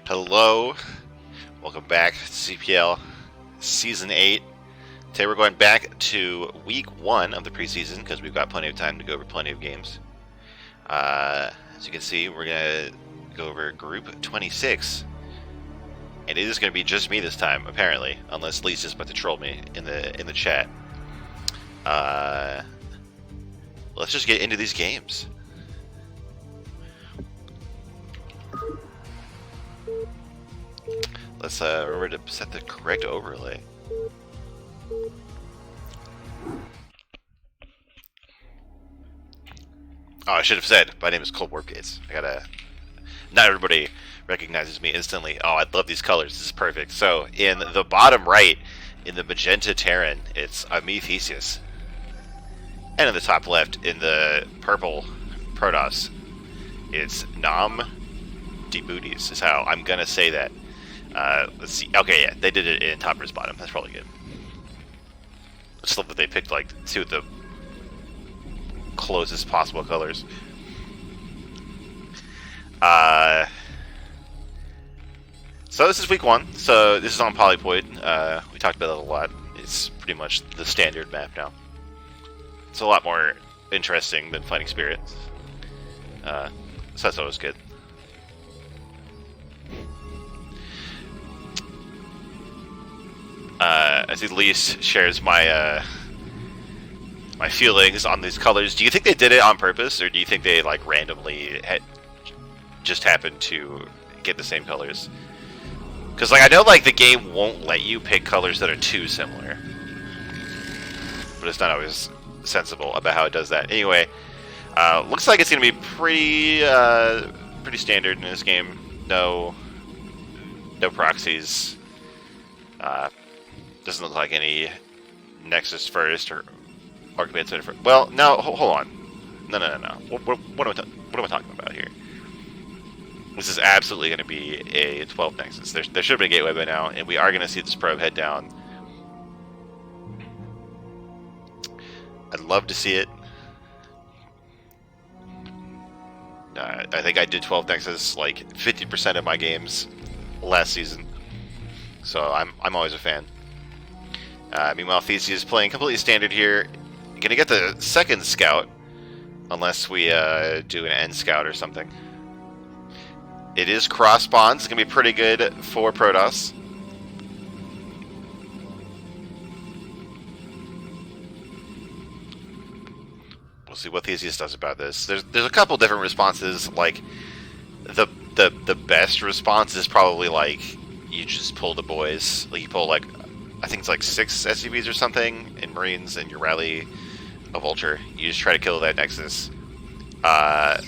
Hello, welcome back to CPL Season 8. Today we're going back to Week 1 of the preseason because we've got plenty of time to go over plenty of games. As you can see, we're going to go over Group 26. And it is going to be just me this time, apparently, unless Lisa's about to troll me in the chat. Let's just get into these games. Let's remember to set the correct overlay. Oh, I should have said, my name is Cold Warp Gates. Not everybody recognizes me instantly. Oh, I love these colors. This is perfect. So, in the bottom right, in the magenta Terran, it's me, Theseus. And in the top left, in the purple Protoss, it's Nam dbootyz, is how I'm gonna say that. Let's see. Okay, yeah, they did it in top versus bottom. That's probably good. I just love that they picked like two of the closest possible colors. So this is week 1. So this is on Polypoid. We talked about it a lot. It's pretty much the standard map now. It's a lot more interesting than Fighting Spirits. So that's always good. I see Lise shares my my feelings on these colors. Do you think they did it on purpose, or do you think they like randomly just happened to get the same colors? Because like I know like the game won't let you pick colors that are too similar, but it's not always sensible about how it does that. Anyway, looks like it's gonna be pretty standard in this game. No proxies. Doesn't look like any Nexus first or Archband first. Well, no, hold on. No. What am I talking about here? This is absolutely going to be a 12 Nexus. There should have been a gateway by now, and we are going to see this probe head down. I'd love to see it. I think I did 12 Nexus like 50% of my games last season, so I'm always a fan. Meanwhile, Theseus is playing completely standard here. Gonna get the second scout, unless we do an end scout or something. It is cross spawns. It's gonna be pretty good for Protoss. We'll see what Theseus does about this. There's a couple different responses. Like the best response is probably like you just pull the boys. Like you pull like I think it's like 6 SUVs or something in Marines, and you rally a Vulture. You just try to kill that Nexus. The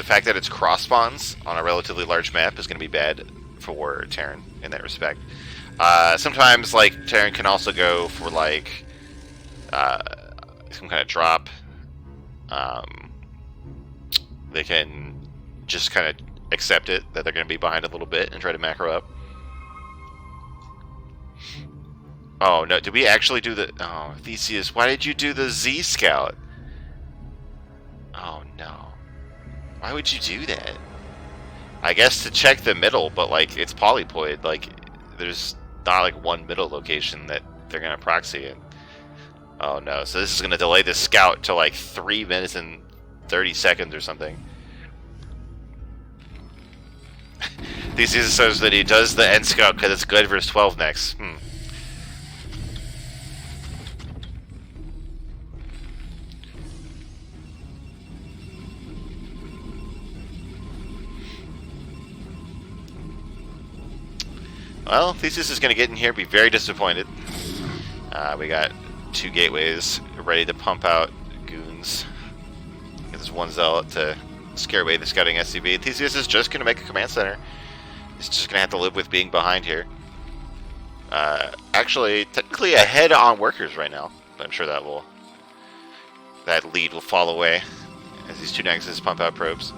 fact that it's cross spawns on a relatively large map is going to be bad for Terran in that respect. Sometimes like Terran can also go for like some kind of drop. They can just kind of accept it that they're going to be behind a little bit and try to macro up. Oh no, did we actually do the... Oh, Theseus, why did you do the Z Scout? Oh no. Why would you do that? I guess to check the middle, but like, it's Polypoid. Like, there's not like one middle location that they're gonna proxy in. Oh no, so this is gonna delay the scout to like 3 minutes and 30 seconds or something. Theseus says that he does the end scout because it's good versus 12 next. Well, Theseus is going to get in here, be very disappointed. We got 2 gateways ready to pump out goons. Get this one zealot to scare away the scouting SCV. Theseus is just going to make a command center. He's just going to have to live with being behind here. Actually, technically ahead on workers right now, but I'm sure that lead will fall away as these 2 Nexuses pump out probes.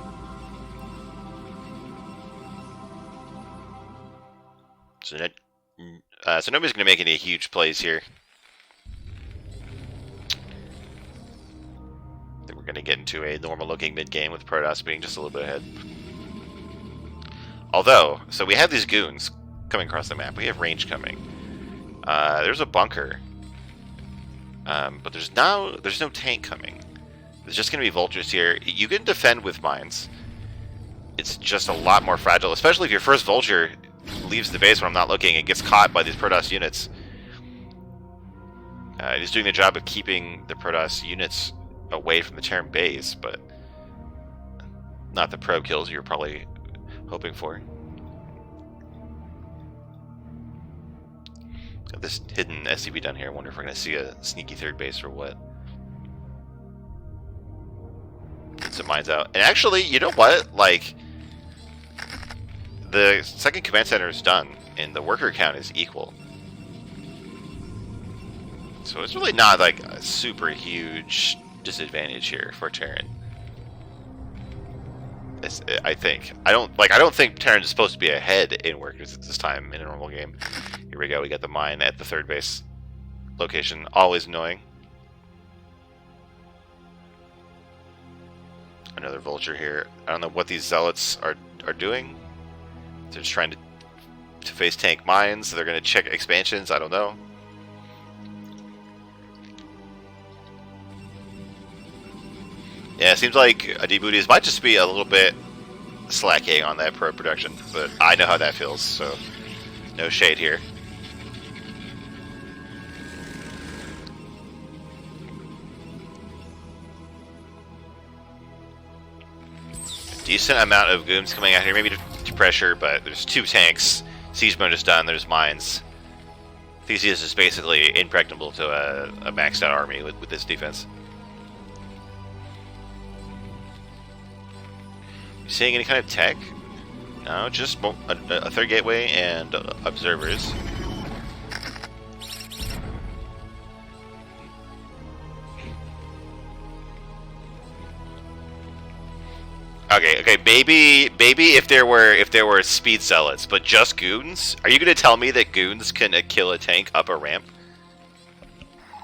So nobody's going to make any huge plays here. I think we're going to get into a normal looking mid game with Protoss being just a little bit ahead. Although, so we have these goons coming across the map. We have range coming. There's a bunker. But there's no tank coming. There's just going to be vultures here. You can defend with mines. It's just a lot more fragile, especially if your first vulture leaves the base when I'm not looking and gets caught by these Protoss units. He's doing the job of keeping the Protoss units away from the Terran base, but not the probe kills you're probably hoping for. Got this hidden SCV down here. I wonder if we're going to see a sneaky third base or what. Get some mines out. And actually, you know what? Like, the second command center is done, and the worker count is equal. So it's really not like a super huge disadvantage here for Terran. I think. I don't think Terran is supposed to be ahead in workers at this time in a normal game. Here we go. We got the mine at the third base location. Always annoying. Another vulture here. I don't know what these zealots are doing. They're just trying to face tank mines. They're going to check expansions. I don't know. Yeah, it seems like dbootyz might just be a little bit slacking on that probe production, but I know how that feels, so no shade here. Decent amount of goons coming out here, maybe to pressure, but there's two tanks. Siege mode is done, there's mines. Theseus is basically impregnable to a maxed out army with this defense. Seeing any kind of tech? No, just a third gateway and observers. Okay, maybe if there were speed zealots, but just goons? Are you going to tell me that goons can kill a tank up a ramp?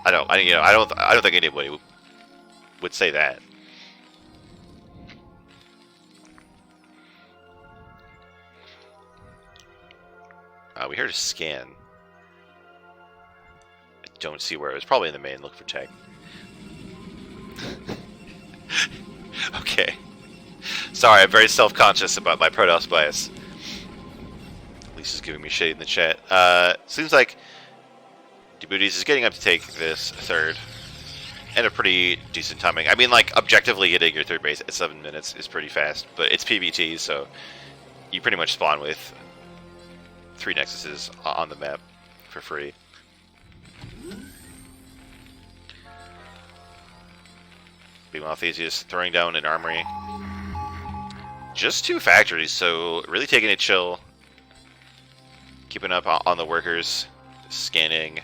I don't think anybody would say that. We heard a scan. I don't see where it was. Probably in the main. Look for tech. Okay. Sorry, I'm very self-conscious about my Protoss bias. Lisa's giving me shade in the chat. Seems like dbootyz is getting up to take this third. And a pretty decent timing. I mean, like, objectively hitting your third base at 7 minutes is pretty fast. But it's PBT, so you pretty much spawn with 3 nexuses on the map for free. Meanwhile, Theseus throwing down an armory. Just 2 factories, so really taking it chill. Keeping up on the workers. Scanning.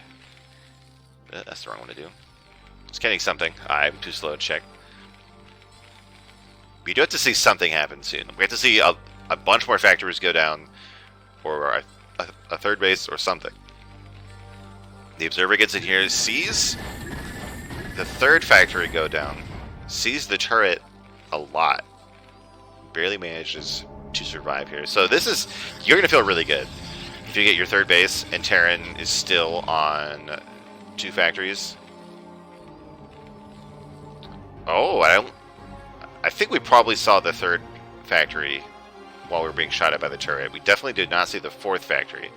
That's the wrong one to do. Scanning something. I'm too slow to check. We do have to see something happen soon. We have to see a bunch more factories go down. Or a third base or something. The observer gets in here, sees the third factory go down, sees the turret a lot, barely manages to survive here. So this is, you're going to feel really good if you get your third base and Terran is still on 2 factories. Oh, I think we probably saw the third factory while we were being shot at by the turret. We definitely did not see the 4th factory.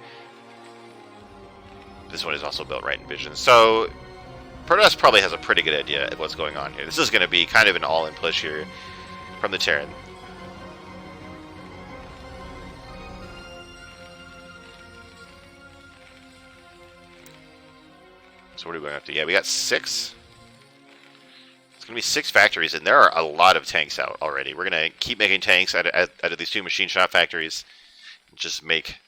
This one is also built right in vision. So, Protoss probably has a pretty good idea of what's going on here. This is going to be kind of an all-in push here from the Terran. So what are we going after? Yeah, we got 6. It's going to be 6 factories, and there are a lot of tanks out already. We're going to keep making tanks out of these 2 machine shop factories. Just make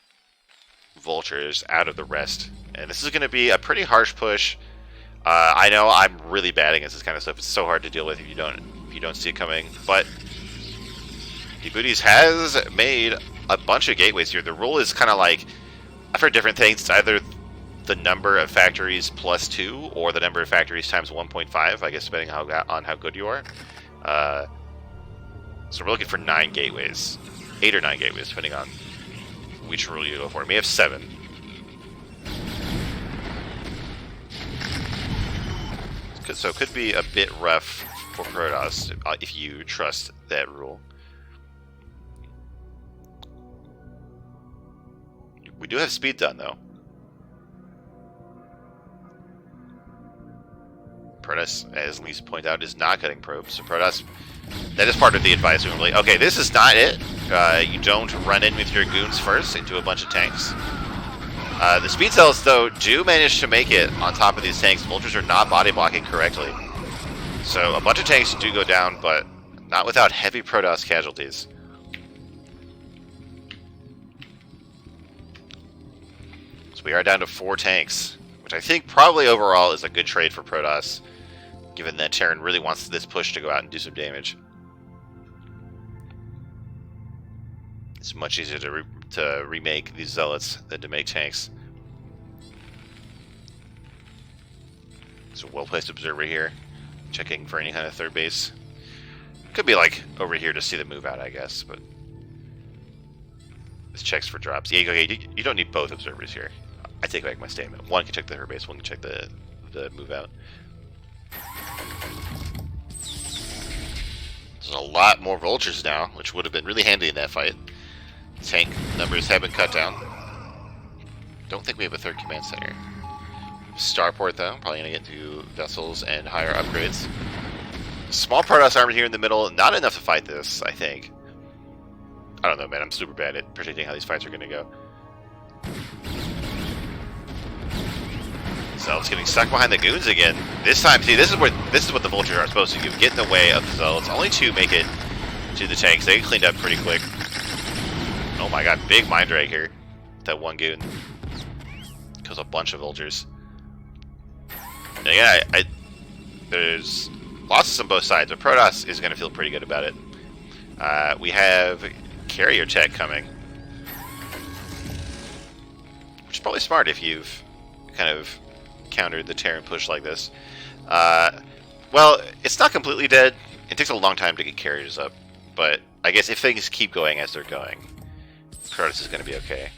vultures out of the rest. And this is going to be a pretty harsh push. I know I'm really bad against this kind of stuff. It's so hard to deal with if you don't see it coming. But dbootyz has made a bunch of gateways here. The rule is kind of like, for different things, it's either the number of factories plus 2 or the number of factories times 1.5, I guess, depending on how good you are. So we're looking for 9 gateways. 8 or 9 gateways, depending on which rule you go for. We have 7. So it could be a bit rough for Protoss if you trust that rule. We do have speed done, though. Protoss, as Lisa pointed out, is not cutting probes. So Protoss, that is part of the advice. Normally, okay, this is not it. You don't run in with your goons first into a bunch of tanks. The speed cells, though, do manage to make it on top of these tanks. Vultures are not body blocking correctly. So a bunch of tanks do go down, but not without heavy Protoss casualties. So we are down to 4 tanks, which I think probably overall is a good trade for Protoss, given that Terran really wants this push to go out and do some damage. It's much easier to remake these zealots than to make tanks. It's a well-placed observer here, checking for any kind of third base. Could be like over here to see the move out, I guess, but this checks for drops. Yeah, okay, you don't need both observers here. I take back my statement. One can check the third base, one can check the move out. There's a lot more vultures now, which would have been really handy in that fight. Tank numbers have been cut down. Don't think we have a third command center. Starport, though, probably going to get to vessels and higher upgrades. Small Protoss army here in the middle, not enough to fight this, I think. I don't know, man, I'm super bad at predicting how these fights are going to go. Zealots getting stuck behind the goons again. This time, see, this is what the vultures are supposed to do. Get in the way of the zealots. Only 2 make it to the tanks. They get cleaned up pretty quick. Oh my god, big mind drag here. That one goon. Kills a bunch of vultures. And again, there's losses on both sides, but Protoss is going to feel pretty good about it. We have carrier tech coming. Which is probably smart if you've kind of countered the Terran push like this. Well, it's not completely dead. It takes a long time to get carriers up, but I guess if things keep going as they're going, Protoss is going to be okay.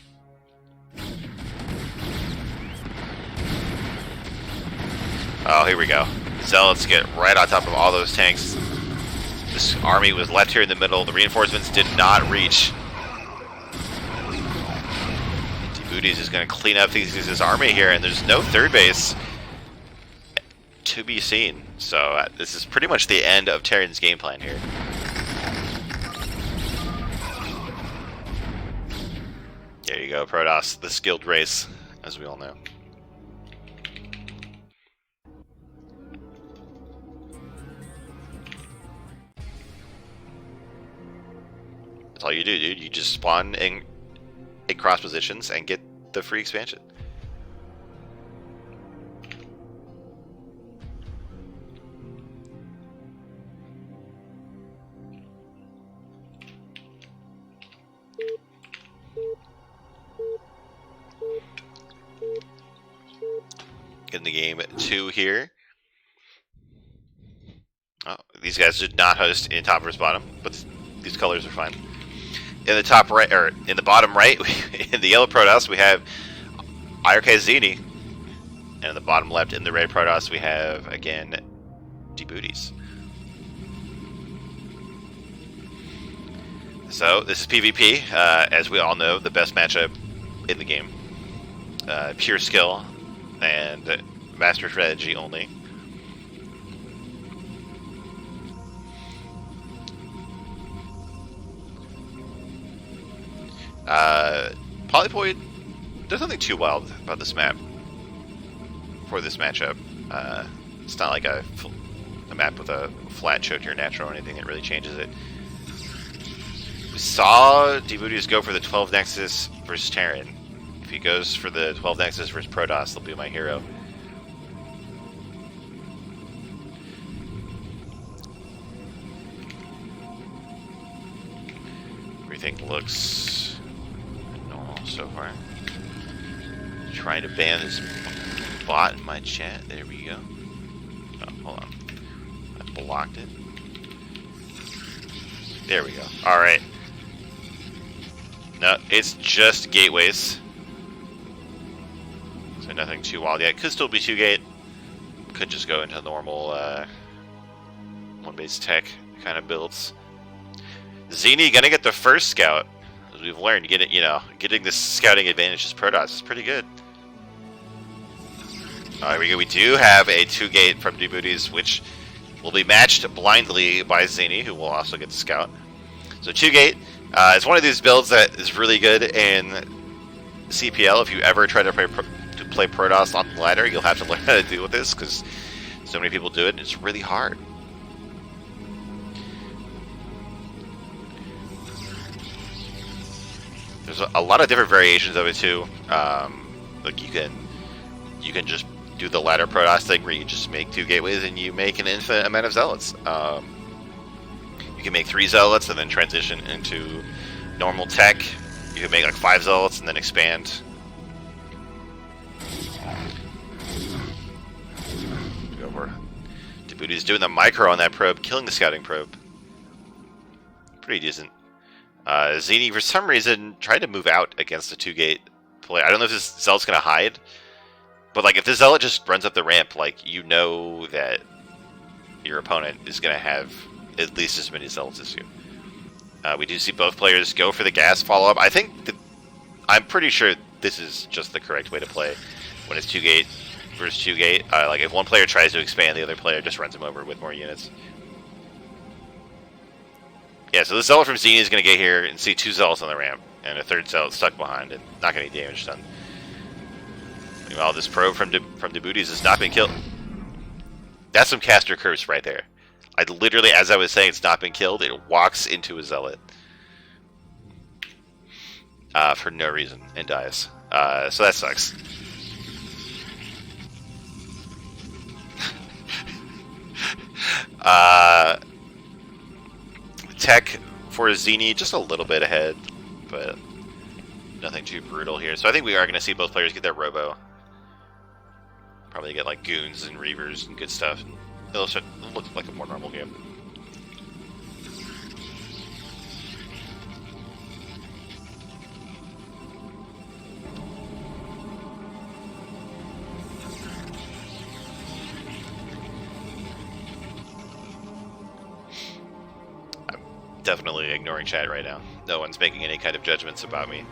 Oh, here we go. Zealots get right on top of all those tanks. This army was left here in the middle. The reinforcements did not reach. dbootyz is going to clean up this army here, and there's no third base to be seen. So this is pretty much the end of Terran's game plan here. There you go, Protoss, the skilled race, as we all know. That's all you do, dude. You just spawn in cross positions and get the free expansion. Getting the game 2 here. Oh, these guys did not host in top versus bottom, but these colors are fine. In the top right, or in the bottom right, in the yellow Protoss, we have irk-szini, and in the bottom left, in the red Protoss, we have again dbootyz. So this is PvP, as we all know, the best matchup in the game. Pure skill and master strategy only. Polypoid, there's nothing too wild about this map for this matchup. It's not like a map with a flat choke to your natural or anything that really changes it. We saw dbootyz go for the 12 Nexus versus Terran. If he goes for the 12 Nexus versus Protoss, they'll be my hero. Everything looks normal so far. Trying to ban this bot in my chat. There we go. Oh, hold on. I blocked it. There we go. Alright. No, it's just gateways. So nothing too wild yet. Could still be 2-gate. Could just go into normal one-base tech kind of builds. Zesky gonna get the first scout. As we've learned, getting this scouting advantage as Protoss is pretty good. Alright, we do have a 2-gate from dbootyz, which will be matched blindly by Zesky, who will also get the scout. So 2-gate, it's one of these builds that is really good in CPL. If you ever try to play Protoss on the ladder, you'll have to learn how to deal with this, because so many people do it, and it's really hard. There's a lot of different variations of it too. Like you can just do the ladder Protoss thing where you just make 2 gateways and you make an infinite amount of zealots. You can make 3 zealots and then transition into normal tech. You can make like 5 zealots and then expand. Over. dbootyz doing the micro on that probe, killing the scouting probe. Pretty decent. Zesky, for some reason, tried to move out against the 2-gate play. I don't know if this zealot's going to hide, but like if this zealot just runs up the ramp, like you know that your opponent is going to have at least as many zealots as you. We do see both players go for the gas follow-up. I'm pretty sure this is just the correct way to play when it's 2-gate versus 2-gate. Like if one player tries to expand, the other player just runs him over with more units. Yeah, so the zealot from Zesky is going to get here and see 2 zealots on the ramp, and a 3rd zealot stuck behind and not getting any damage done. Meanwhile, this probe from dbootyz has not been killed. That's some caster curse right there. I literally, as I was saying, it's not been killed. It walks into a zealot for no reason and dies. So that sucks. Tech for Zesky, just a little bit ahead, but nothing too brutal here. So I think we are going to see both players get their robo. Probably get like goons and reavers and good stuff. It'll look like a more normal game. Definitely ignoring chat right now. No one's making any kind of judgments about me.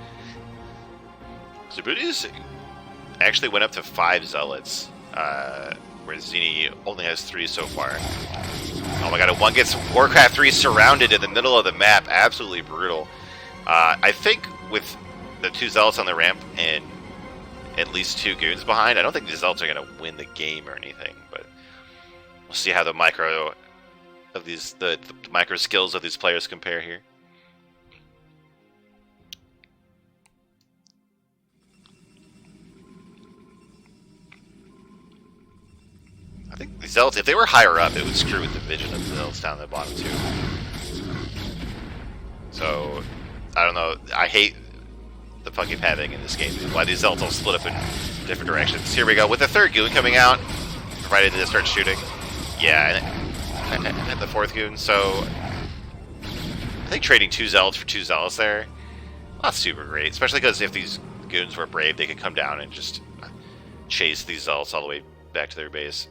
dbootyz actually went up to 5 zealots, where Zesky only has 3 so far. Oh my god, one gets Warcraft 3 surrounded in the middle of the map. Absolutely brutal. I think with the 2 zealots on the ramp and at least 2 goons behind, I don't think the zealots are going to win the game or anything, but we'll see how the micro of these the micro skills of these players compare here. I think the zealots, if they were higher up, it would screw with the vision of the zealots down at the bottom too. So I don't know. I hate the fucking padding in this game. Why these zealots all split up in different directions. Here we go with the 3rd goon coming out, provided they start shooting. Yeah. And the 4th goon, so I think trading 2 zealots for 2 zealots there, not super great, especially because if these goons were brave, they could come down and just chase these zealots all the way back to their base.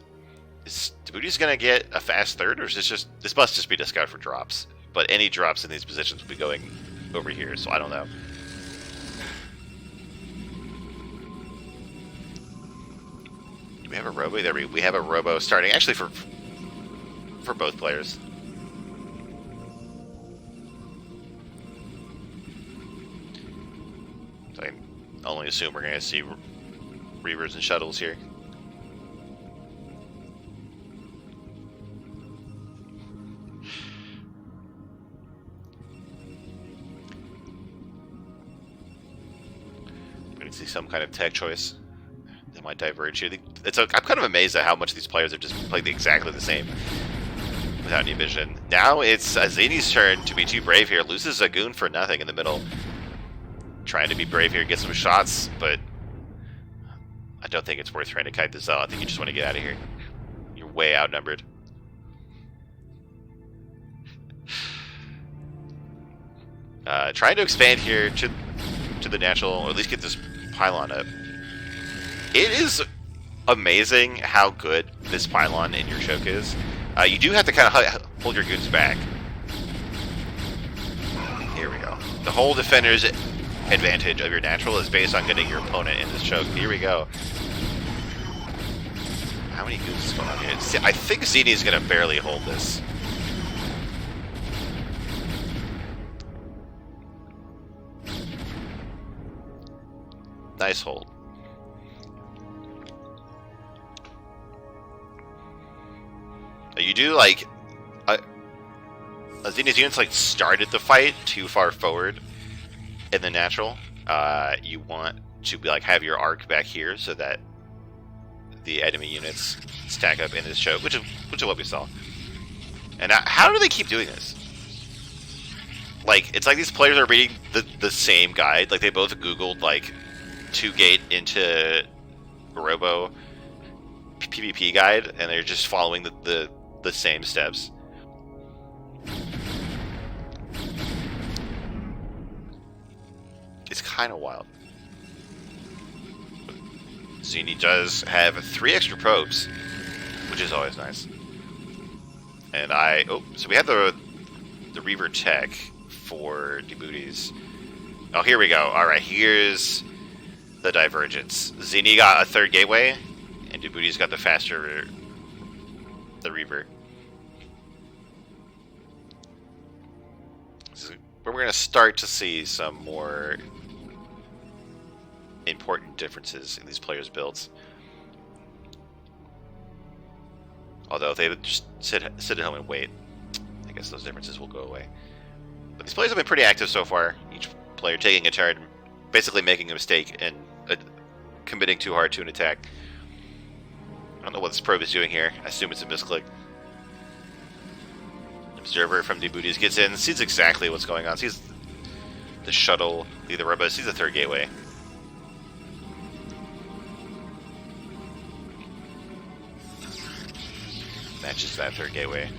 Is dbootyz gonna get a fast 3rd, or is this must just be to scout for drops? But any drops in these positions will be going over here, so I don't know. Do we have a robo? There we have a robo starting actually for both players. So I only assume we're going to see reavers and shuttles here. We're going to see some kind of tech choice that might diverge here. I'm kind of amazed at how much these players have just played exactly the same without any vision. Now it's Zesky's turn to be too brave here. Loses a goon for nothing in the middle. Trying to be brave here, get some shots, but I don't think it's worth trying to kite this out. I think you just want to get out of here. You're way outnumbered. Trying to expand here to the natural, or at least get this pylon up. It is amazing how good this pylon in your choke is. You do have to kind of hold your goons back. Here we go. The whole defender's advantage of your natural is based on getting your opponent in this choke. Here we go. How many goons is going on here? I think Zesky is going to barely hold this. Nice hold. You do like Zesky's units like started the fight too far forward in the natural. You want to be like have your arc back here so that the enemy units stack up in this choke, which is what we saw. And how do they keep doing this? Like it's like these players are reading the same guide. Like they both Googled like 2-gate into Robo PvP guide, and they're just following the same steps. It's kind of wild. Zesky does have 3 extra probes, which is always nice. And so we have the Reaver tech for dbootyz. Oh, here we go. All right, here's the divergence. Zesky got a 3rd gateway, and dbootyz got the Reaver. This is where we're going to start to see some more important differences in these players' builds. Although if they would just sit at home and wait, I guess those differences will go away. But these players have been pretty active so far. Each player taking a turn, basically making a mistake and committing too hard to an attack. I don't know what this probe is doing here. I assume it's a misclick. Observer from dbootyz gets in, sees exactly what's going on. Sees the shuttle, the robot, sees the 3rd gateway. Matches that 3rd gateway.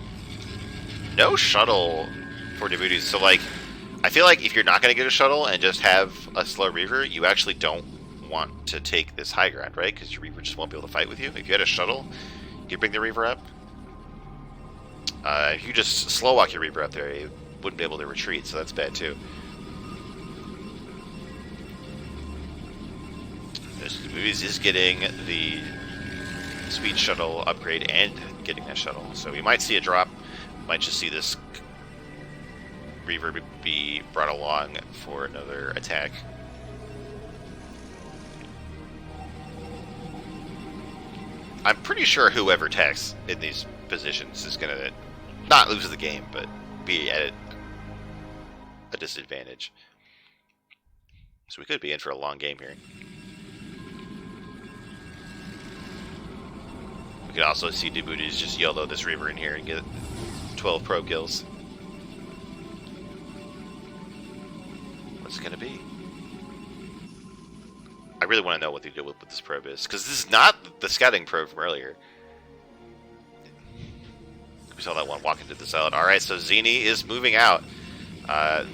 No shuttle for dbootyz. So like, I feel like if you're not going to get a shuttle and just have a slow Reaver, you actually don't want to take this high ground, right? Because your Reaver just won't be able to fight with you. If you had a shuttle, you could bring the Reaver up. If you just slow walk your Reaver up there, you wouldn't be able to retreat, so that's bad too. dbootyz is getting the speed shuttle upgrade and getting that shuttle, so we might see a drop. Might just see this Reaver be brought along for another attack. I'm pretty sure whoever attacks in these positions is going to not lose the game, but be at a disadvantage. So we could be in for a long game here. We could also see dbootyz just YOLO this Reaver in here and get 12 probe kills. What's it going to be? I really want to know what the deal with this probe is, because this is not the scouting probe from earlier. We saw that one walk into this island. Alright, so Zesky is moving out.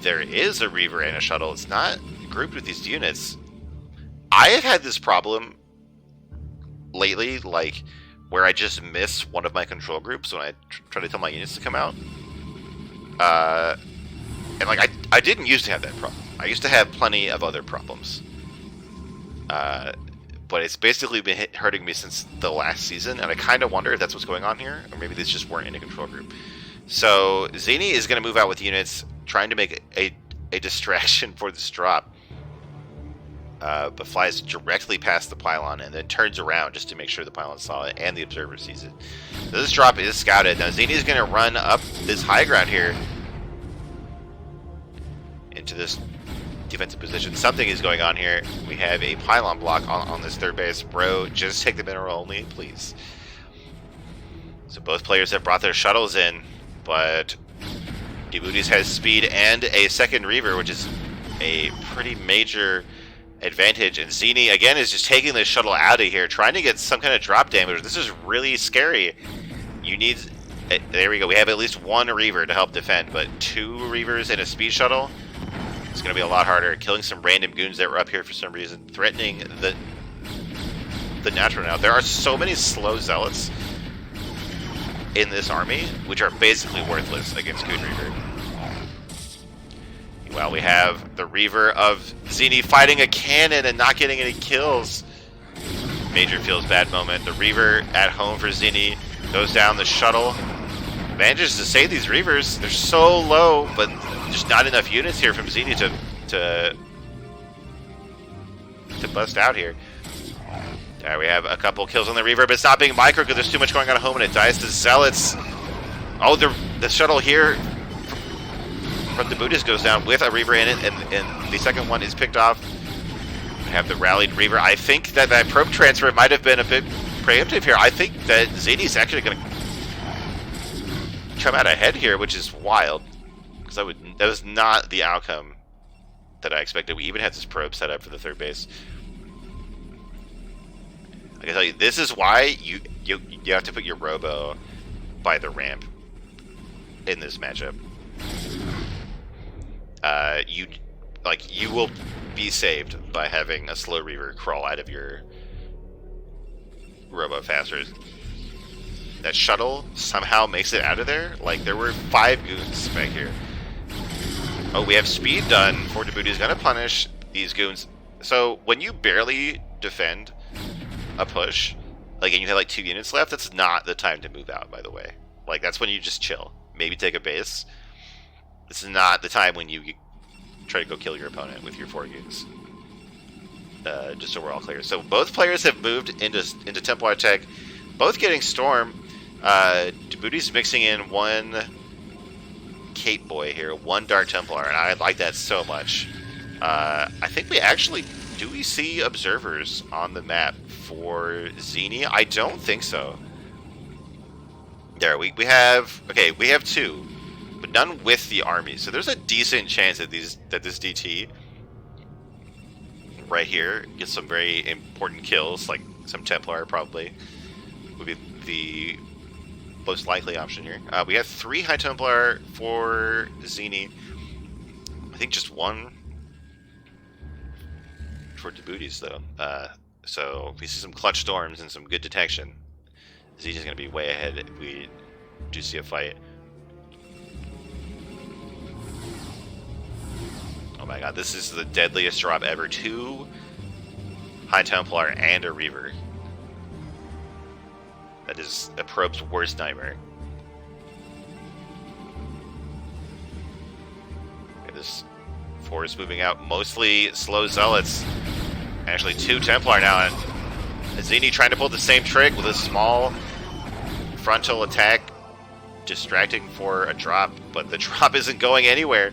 There is a Reaver and a shuttle. It's not grouped with these units. I have had this problem lately, like, where I just miss one of my control groups when I try to tell my units to come out. And, like, I didn't used to have that problem. I used to have plenty of other problems. But it's basically been hurting me since the last season, and I kind of wonder if that's what's going on here, or maybe these just weren't in a control group. So Zesky is going to move out with units, trying to make a distraction for this drop, but flies directly past the pylon and then turns around just to make sure the pylon saw it and the observer sees it. So this drop is scouted. Now Zesky is going to run up this high ground here into this defensive position. Something is going on here. We have a pylon block on this 3rd base. Bro, just take the mineral only, please. So both players have brought their shuttles in, but dbootyz has speed and a 2nd Reaver, which is a pretty major advantage. And Zesky, again, is just taking this shuttle out of here, trying to get some kind of drop damage. This is really scary. You need... There we go. We have at least 1 Reaver to help defend, but 2 Reavers and a speed shuttle? It's going to be a lot harder. Killing some random goons that were up here for some reason. Threatening the natural now. There are so many slow zealots in this army, which are basically worthless against Goon Reaver. Well, we have the Reaver of Zesky fighting a cannon and not getting any kills. Major feels bad moment. The Reaver at home for Zesky goes down the shuttle. Manages to save these Reavers. They're so low, but just not enough units here from Zesky to bust out here. Alright, we have a couple kills on the Reaver, but it's not being micro because there's too much going on at home and it dies to Zealots. Oh, the shuttle here from the dbootyz goes down with a Reaver in it, and the second one is picked off. We have the rallied Reaver. I think that probe transfer might have been a bit preemptive here. I think that Zesky's actually going to come out ahead here, which is wild, because that was not the outcome that I expected. We even had this probe set up for the third base. I can tell you, this is why you have to put your robo by the ramp in this matchup. You will be saved by having a slow Reaver crawl out of your robo faster. That shuttle somehow makes it out of there. Like, there were 5 goons back here. Oh, we have speed done for dbootyz. Gonna punish these goons. So when you barely defend a push, like, and you have like 2 units left, that's not the time to move out, by the way. Like, that's when you just chill. Maybe take a base. This is not the time when you try to go kill your opponent with your 4 goons. Just so we're all clear. So both players have moved into Templar tech, both getting Storm. dbootyz mixing in 1 Cape Boy here, 1 Dark Templar, and I like that so much. I think we see observers on the map for Zesky? I don't think so. There, we have 2, but none with the army. So there's a decent chance that this DT right here gets some very important kills, like some Templar probably would be the most likely option here. We have 3 High Templar for Zesky. I think just 1 for dbootyz though. So we see some clutch storms and some good detection. Zesky's going to be way ahead if we do see a fight. Oh my god, this is the deadliest drop ever. 2 High Templar and a Reaver. That is a probe's worst nightmare. Okay, this force moving out, mostly slow zealots. Actually 2 Templar now, and Zesky trying to pull the same trick with a small frontal attack, distracting for a drop, but the drop isn't going anywhere.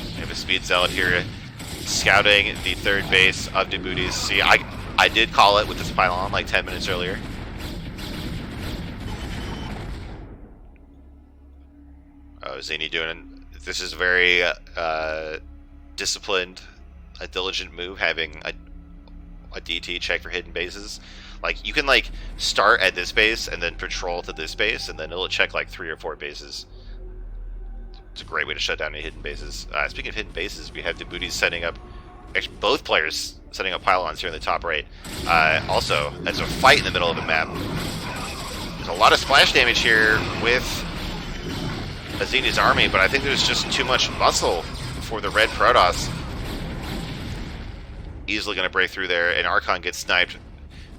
We have a speed zealot here scouting the third base of dbootyz. See, I did call it with this pylon like 10 minutes earlier. Oh, Zesky doing this is very disciplined, a diligent move, having a DT check for hidden bases. Like, you can like start at this base and then patrol to this base, and then it'll check like 3 or 4 bases. It's a great way to shut down any hidden bases. Speaking of hidden bases, we have dbootyz setting up, actually both players setting up pylons here in the top right. Also, there's a fight in the middle of the map. There's a lot of splash damage here with Zesky's army, but I think there's just too much muscle for the red Protoss. Easily going to break through there, and Archon gets sniped,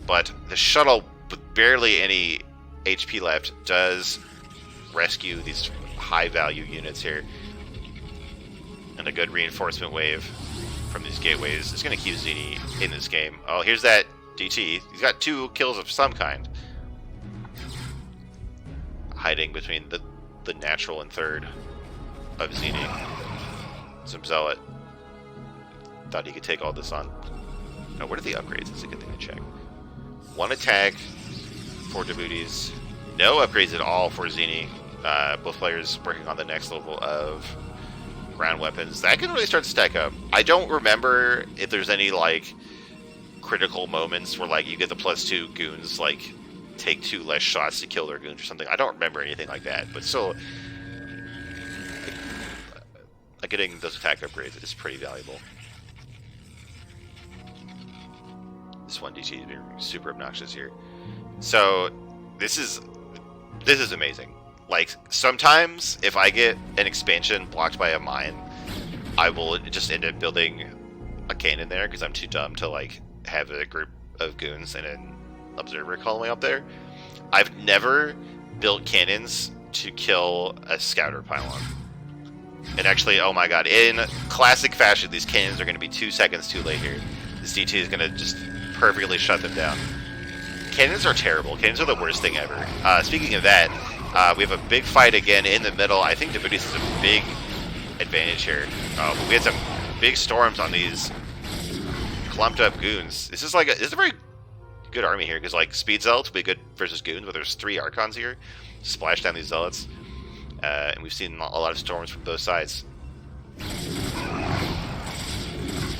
but the shuttle with barely any HP left does rescue these high value units here, and a good reinforcement wave from these gateways is going to keep Zesky in this game. Oh, here's that DT. He's got 2 kills of some kind, hiding between the natural and third of Zesky. Some zealot thought he could take all this on. Now, what are the upgrades? That's a good thing to check. 1 attack for dbootyz. No upgrades at all for Zesky. Both players working on the next level of ground weapons. That can really start to stack up. I don't remember if there's any like critical moments where like you get the +2 goons like take 2 less shots to kill their goons or something. I don't remember anything like that, but still, like getting those attack upgrades is pretty valuable. This one DT is being super obnoxious here. So this is amazing. Like, sometimes if I get an expansion blocked by a mine, I will just end up building a cannon there because I'm too dumb to like have a group of goons and an observer colony up there. I've never built cannons to kill a scouter pylon. And actually, oh my god, in classic fashion, these cannons are going to be 2 seconds too late here. This DT is going to just perfectly shut them down. Cannons are terrible. Cannons are the worst thing ever. Speaking of that, we have a big fight again in the middle. I think dbootyz has a big advantage here. But we had some big storms on these clumped up goons. This is a very good army here, because like speed zealots will be good versus goons, but there's 3 archons here. Splash down these zealots. And we've seen a lot of storms from both sides.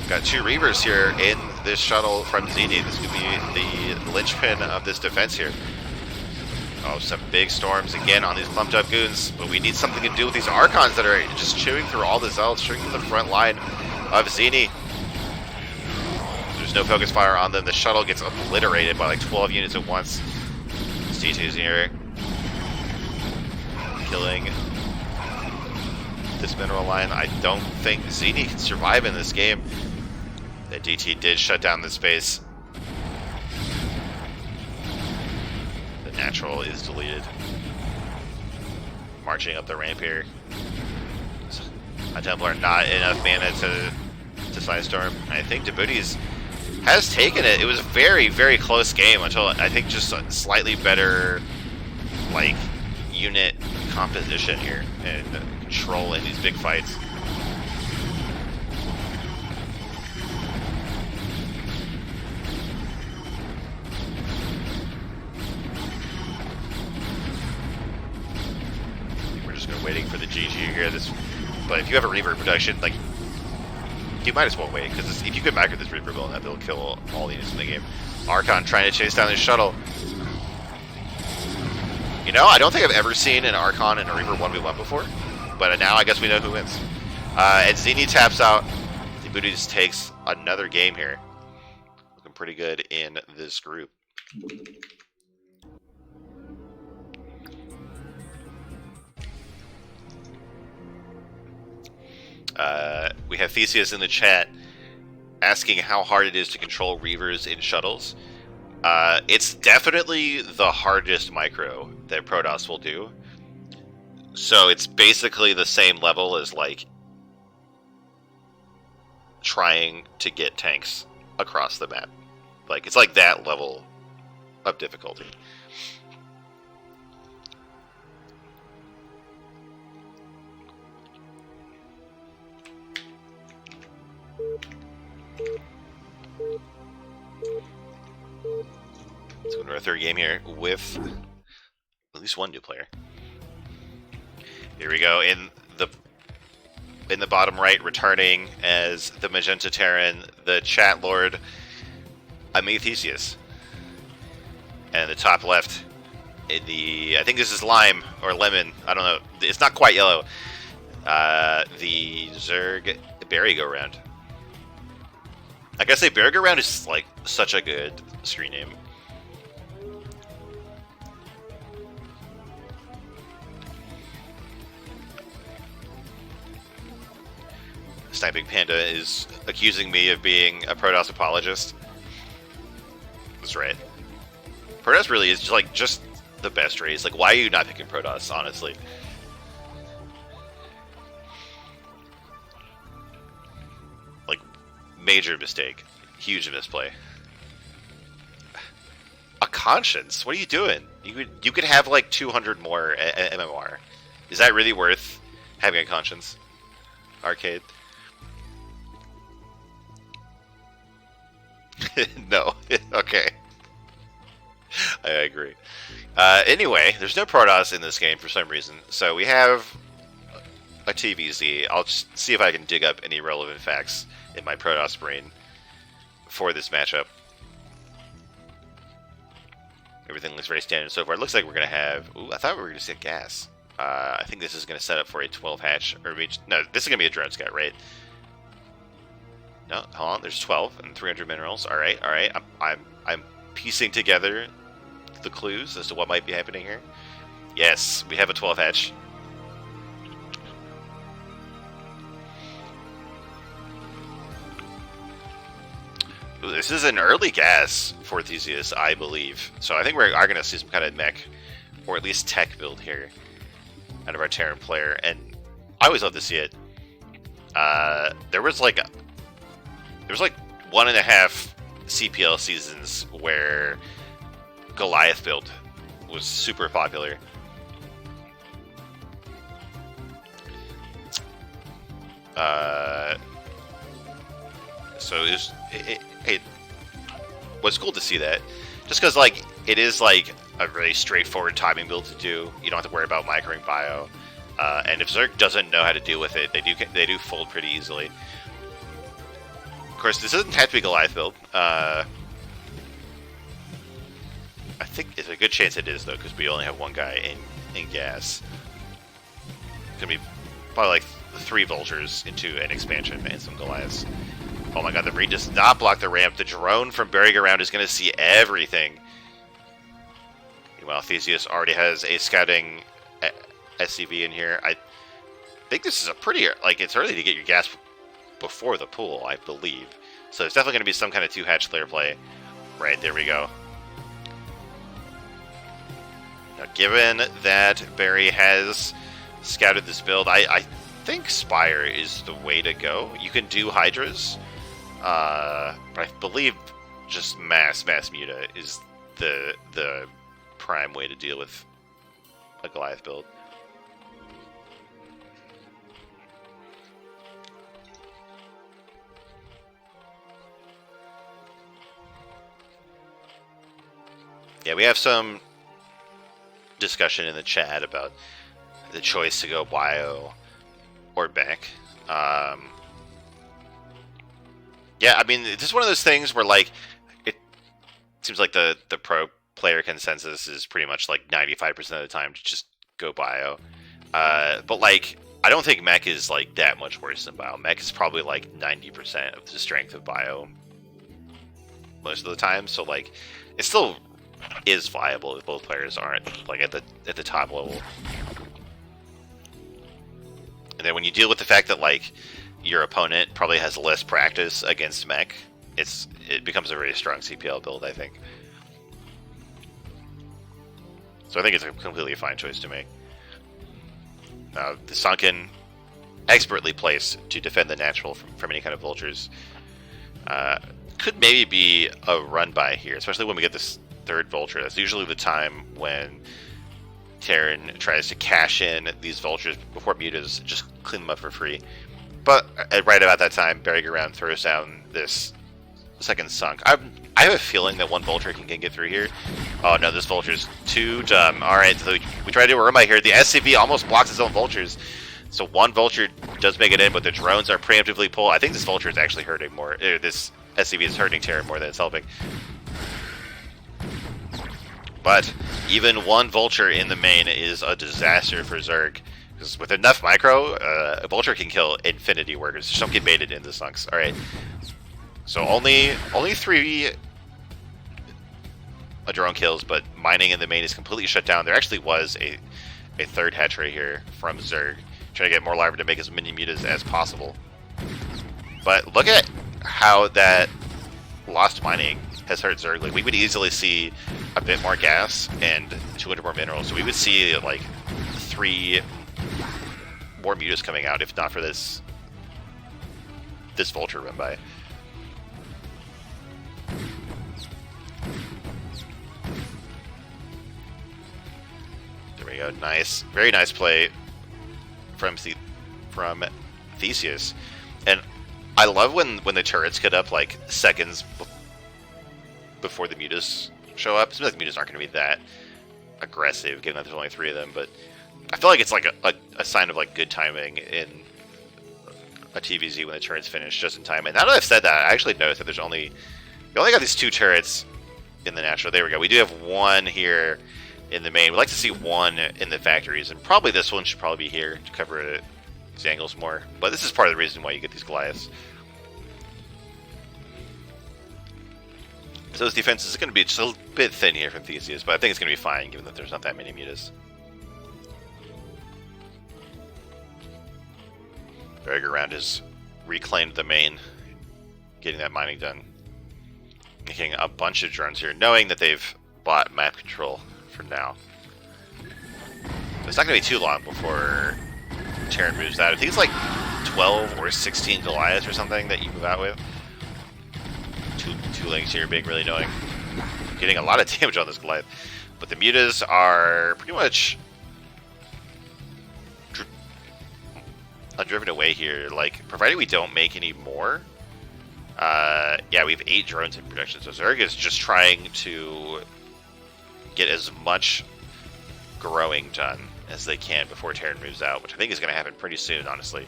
Got 2 Reavers here in this shuttle from Zesky. This could be the linchpin of this defense here. Oh, some big storms again on these clumped up goons, but we need something to do with these Archons that are just chewing through all the zealots, chewing through the front line of Zesky. There's no focus fire on them. The shuttle gets obliterated by like 12 units at once. C2's here, killing this mineral line. I don't think Zesky can survive in this game. The DT did shut down the space. The natural is deleted. Marching up the ramp here. A Templar not enough mana to sidestorm. I think dbootyz has taken it. It was a very, very close game until I think just a slightly better like unit composition here and control in these big fights. Waiting for the GG here. But if you have a Reaver production, like, you might as well wait, because if you get back with this Reaver build, it'll kill all the units in the game. Archon trying to chase down this shuttle. You know, I don't think I've ever seen an Archon and a Reaver 1v1 before, but now I guess we know who wins. And Zesky taps out. dbootyz takes another game here. Looking pretty good in this group. We have Theseus in the chat asking how hard it is to control Reavers in shuttles. It's definitely the hardest micro that Protoss will do. So it's basically the same level as like trying to get tanks across the map. Like, it's like that level of difficulty. Let's go to our third game here with at least one new player. Here we go in the bottom right, returning as the Magenta Terran, the Chat Lord, Theseus. And the top left, in the, I think this is lime or lemon. I don't know. It's not quite yellow. The Zerg BerryGoRound. I gotta say, BerryGoRound is like such a good screen name. Sniping Panda is accusing me of being a Protoss apologist. That's right. Protoss really is just the best race. Like, why are you not picking Protoss, honestly? Like, major mistake. Huge misplay. A conscience? What are you doing? You could have like 200 more MMR. Is that really worth having a conscience? Arcade? No. Okay. I agree. Anyway, there's no Protoss in this game for some reason, so we have a TVZ. I'll just see if I can dig up any relevant facts in my Protoss brain for this matchup. Everything looks very standard so far. It looks like we're going to have... Ooh, I thought we were going to see gas. I think this is going to set up for a 12 hatch. Or no, this is going to be a drone scout, right? No, hold on. There's 12 and 300 minerals. All right, all right. I'm piecing together the clues as to what might be happening here. Yes, we have a 12 hatch. Ooh, this is an early gas for Theseus, I believe. So I think we are going to see some kind of mech, or at least tech build here out of our Terran player, and I always love to see it. There was like 1.5 CPL seasons where Goliath build was super popular. So it was cool to see that, just because like it is like a really straightforward timing build to do. You don't have to worry about microing bio, and if Zerg doesn't know how to deal with it, they do fold pretty easily. Of course, this doesn't have to be Goliath build. I think it's a good chance it is though, because we only have one guy in gas. It's gonna be probably like 3 vultures into an expansion and some Goliaths. Oh my god, the Reed does not block the ramp. The drone from BerryGoRound is going to see everything. Meanwhile, Theseus already has a scouting SCV in here. I think this is a pretty, like, it's early to get your gas before the pool, I believe. So there's definitely going to be some kind of 2-hatch layer play. Right, there we go. Now, given that Berry has scouted this build, I think Spire is the way to go. You can do Hydras. But I believe just mass muta is the prime way to deal with a Goliath build. Yeah, we have some discussion in the chat about the choice to go bio or mech. Yeah, I mean, this is one of those things where, like, it seems like the pro player consensus is pretty much, like, 95% of the time to just go bio. But, like, I don't think mech is, like, that much worse than bio. Mech is probably, like, 90% of the strength of bio most of the time. So, like, it still is viable if both players aren't, like, at the top level. And then when you deal with the fact that, like, your opponent probably has less practice against mech, it becomes a really strong CPL build, I think. So I think it's a completely fine choice to make. The Sunken, expertly placed to defend the natural from any kind of vultures. Could maybe be a run by here, especially when we get this 3rd vulture. That's usually the time when Terran tries to cash in these vultures before mutas, just clean them up for free. But right about that time, BerryGoRound throws down this 2nd sunk. I have a feeling that 1 vulture can get through here. Oh no, this vulture's too dumb. Alright, so we try to do a run here. The SCV almost blocks its own vultures. So 1 vulture does make it in, but the drones are preemptively pulled. I think this vulture is actually hurting more. This SCV is hurting Terran more than it's helping. But even 1 vulture in the main is a disaster for Zerg. Because with enough micro, a vulture can kill infinity workers. Just don't get baited into sunks. Alright. So only 3 drone kills, but mining in the main is completely shut down. There actually was a 3rd hatch right here from Zerg, trying to get more larvae to make as many mutas as possible. But look at how that lost mining has hurt Zerg. Like, we would easily see a bit more gas and 200 more minerals. So we would see like 3 more mutas coming out if not for this vulture run by. There we go. Nice, very nice play from Theseus. And I love when the turrets get up like seconds before the mutas show up. It seems like the mutas aren't going to be that aggressive, given that there's only 3 of them, but I feel like it's like a sign of like good timing in a TVZ when the turret's finished just in time. And now that I've said that, I actually noticed that we only got these 2 turrets in the natural. There we go. We do have 1 here in the main. We'd like to see one in the factories, and probably this one should probably be here to cover these angles more. But this is part of the reason why you get these Goliaths. So his defense is going to be just a bit thin here from Theseus, but I think it's going to be fine given that there's not that many mutas. BerryGoRound has reclaimed the main, getting that mining done. Making a bunch of drones here, knowing that they've bought map control for now. It's not going to be too long before Terran moves out. I think it's like 12 or 16 Goliaths or something that you move out with. Two links here being really annoying. Getting a lot of damage on this Goliath. But the mutas are pretty much driven away here. Like, provided we don't make any more. Yeah, we have 8 drones in production. So Zerg is just trying to get as much growing done as they can before Terran moves out, which I think is going to happen pretty soon, honestly.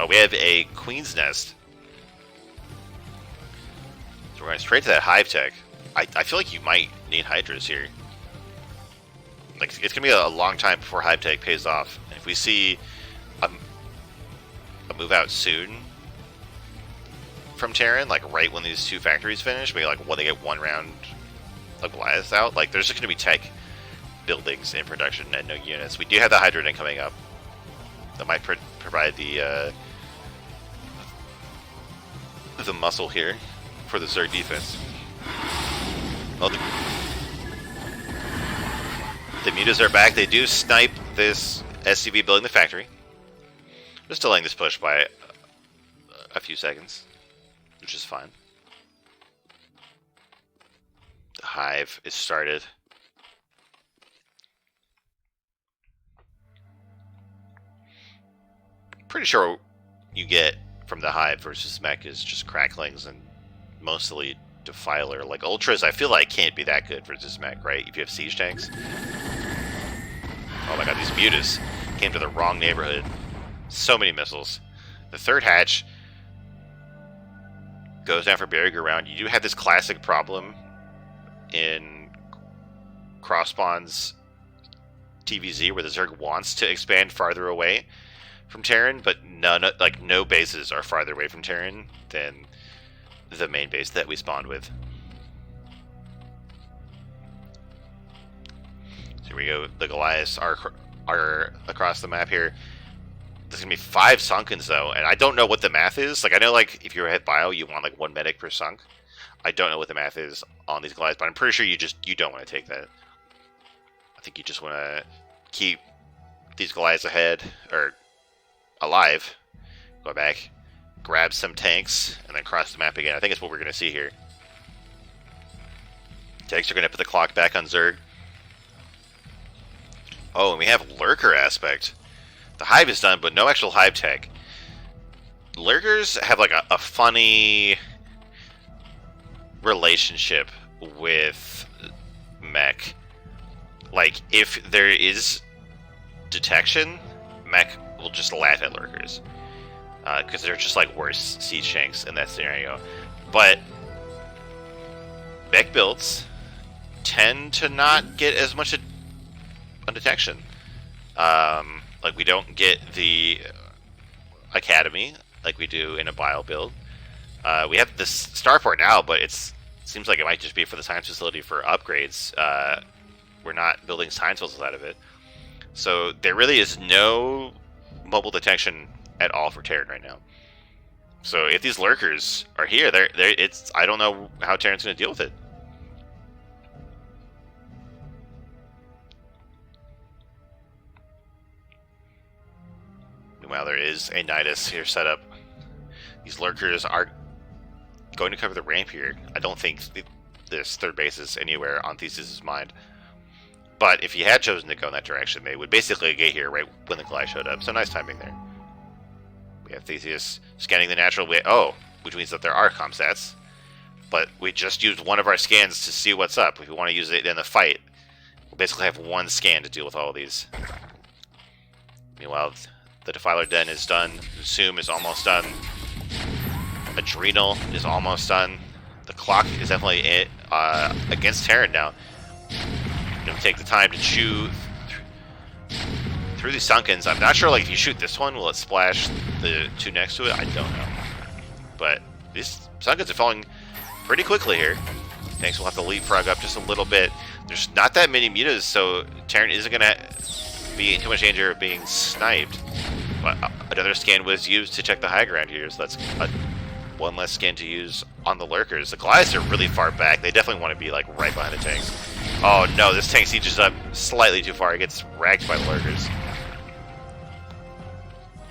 We have a Queen's Nest. So we're going straight to that Hive Tech. I feel like you might need Hydras here. Like, it's going to be a long time before Hive Tech pays off. And if we see a move out soon from Terran, like right when these 2 factories finish, maybe like when they get 1 round of Goliaths out, like there's just going to be tech buildings in production and no units. We do have the Hydroden coming up. That might provide the muscle here for the Zerg defense. Well, the mutas are back. They do snipe this SCV building the factory. Just delaying this push by a few seconds, which is fine. The Hive is started. Pretty sure you get from the Hive versus Mech is just cracklings and mostly Defiler. Like Ultras, I feel like can't be that good versus Mech, right? If you have siege tanks. Oh my god, these mutas came to the wrong neighborhood. So many missiles. The third hatch goes down for BerryGoRound. You do have this classic problem in Crosspawn's TVZ where the Zerg wants to expand farther away from Terran, but no bases are farther away from Terran than the main base that we spawned with. So here we go. The Goliaths are across the map here. There's gonna be 5 Sunkens though, and I don't know what the math is. Like I know, like if you're at bio, you want like 1 medic per sunk. I don't know what the math is on these Goliaths, but I'm pretty sure you don't want to take that. I think you just want to keep these Goliaths ahead or alive. Go back, grab some tanks, and then cross the map again. I think that's what we're going to see here. Tanks are going to put the clock back on Zerg. Oh, and we have Lurker aspect. The Hive is done, but no actual Hive tech. Lurkers have like a funny relationship with Mech. Like, if there is detection, Mech will just laugh at Lurkers. Because they're just like worse siege tanks in that scenario. But Mech builds tend to not get as much on detection. Like, we don't get the Academy like we do in a Bile build. We have this starport now, but it seems like it might just be for the science facility for upgrades. We're not building science vessels out of it. So there really is no mobile detection at all for Terran right now. So if these Lurkers are here, I don't know how Terran's going to deal with it. Meanwhile, there is a Nidus here set up. These Lurkers are going to cover the ramp here. I don't think this third base is anywhere on Theseus' mind. But if he had chosen to go in that direction, they would basically get here right when the Goliath showed up. So nice timing there. We have Theseus scanning the natural way. Oh, which means that there are comsats. But we just used one of our scans to see what's up. If we want to use it in the fight, we'll basically have one scan to deal with all of these. Meanwhile, the Defiler Den is done. Zoom is almost done. Adrenal is almost done. The clock is definitely against Terran now. letting him take the time to chew through these Sunkens. I'm not sure, like, if you shoot this one, will it splash the two next to it? I don't know. But these Sunkens are falling pretty quickly here. Tanks will have to leapfrog up just a little bit. There's not that many mutas, so Terran isn't going to be in too much danger of being sniped. But another scan was used to check the high ground here, so that's one less scan to use on the lurkers. The Goliaths are really far back. They definitely want to be, like, right behind the tanks. Oh no, this tank sieges up slightly too far. It gets ragged by the lurkers.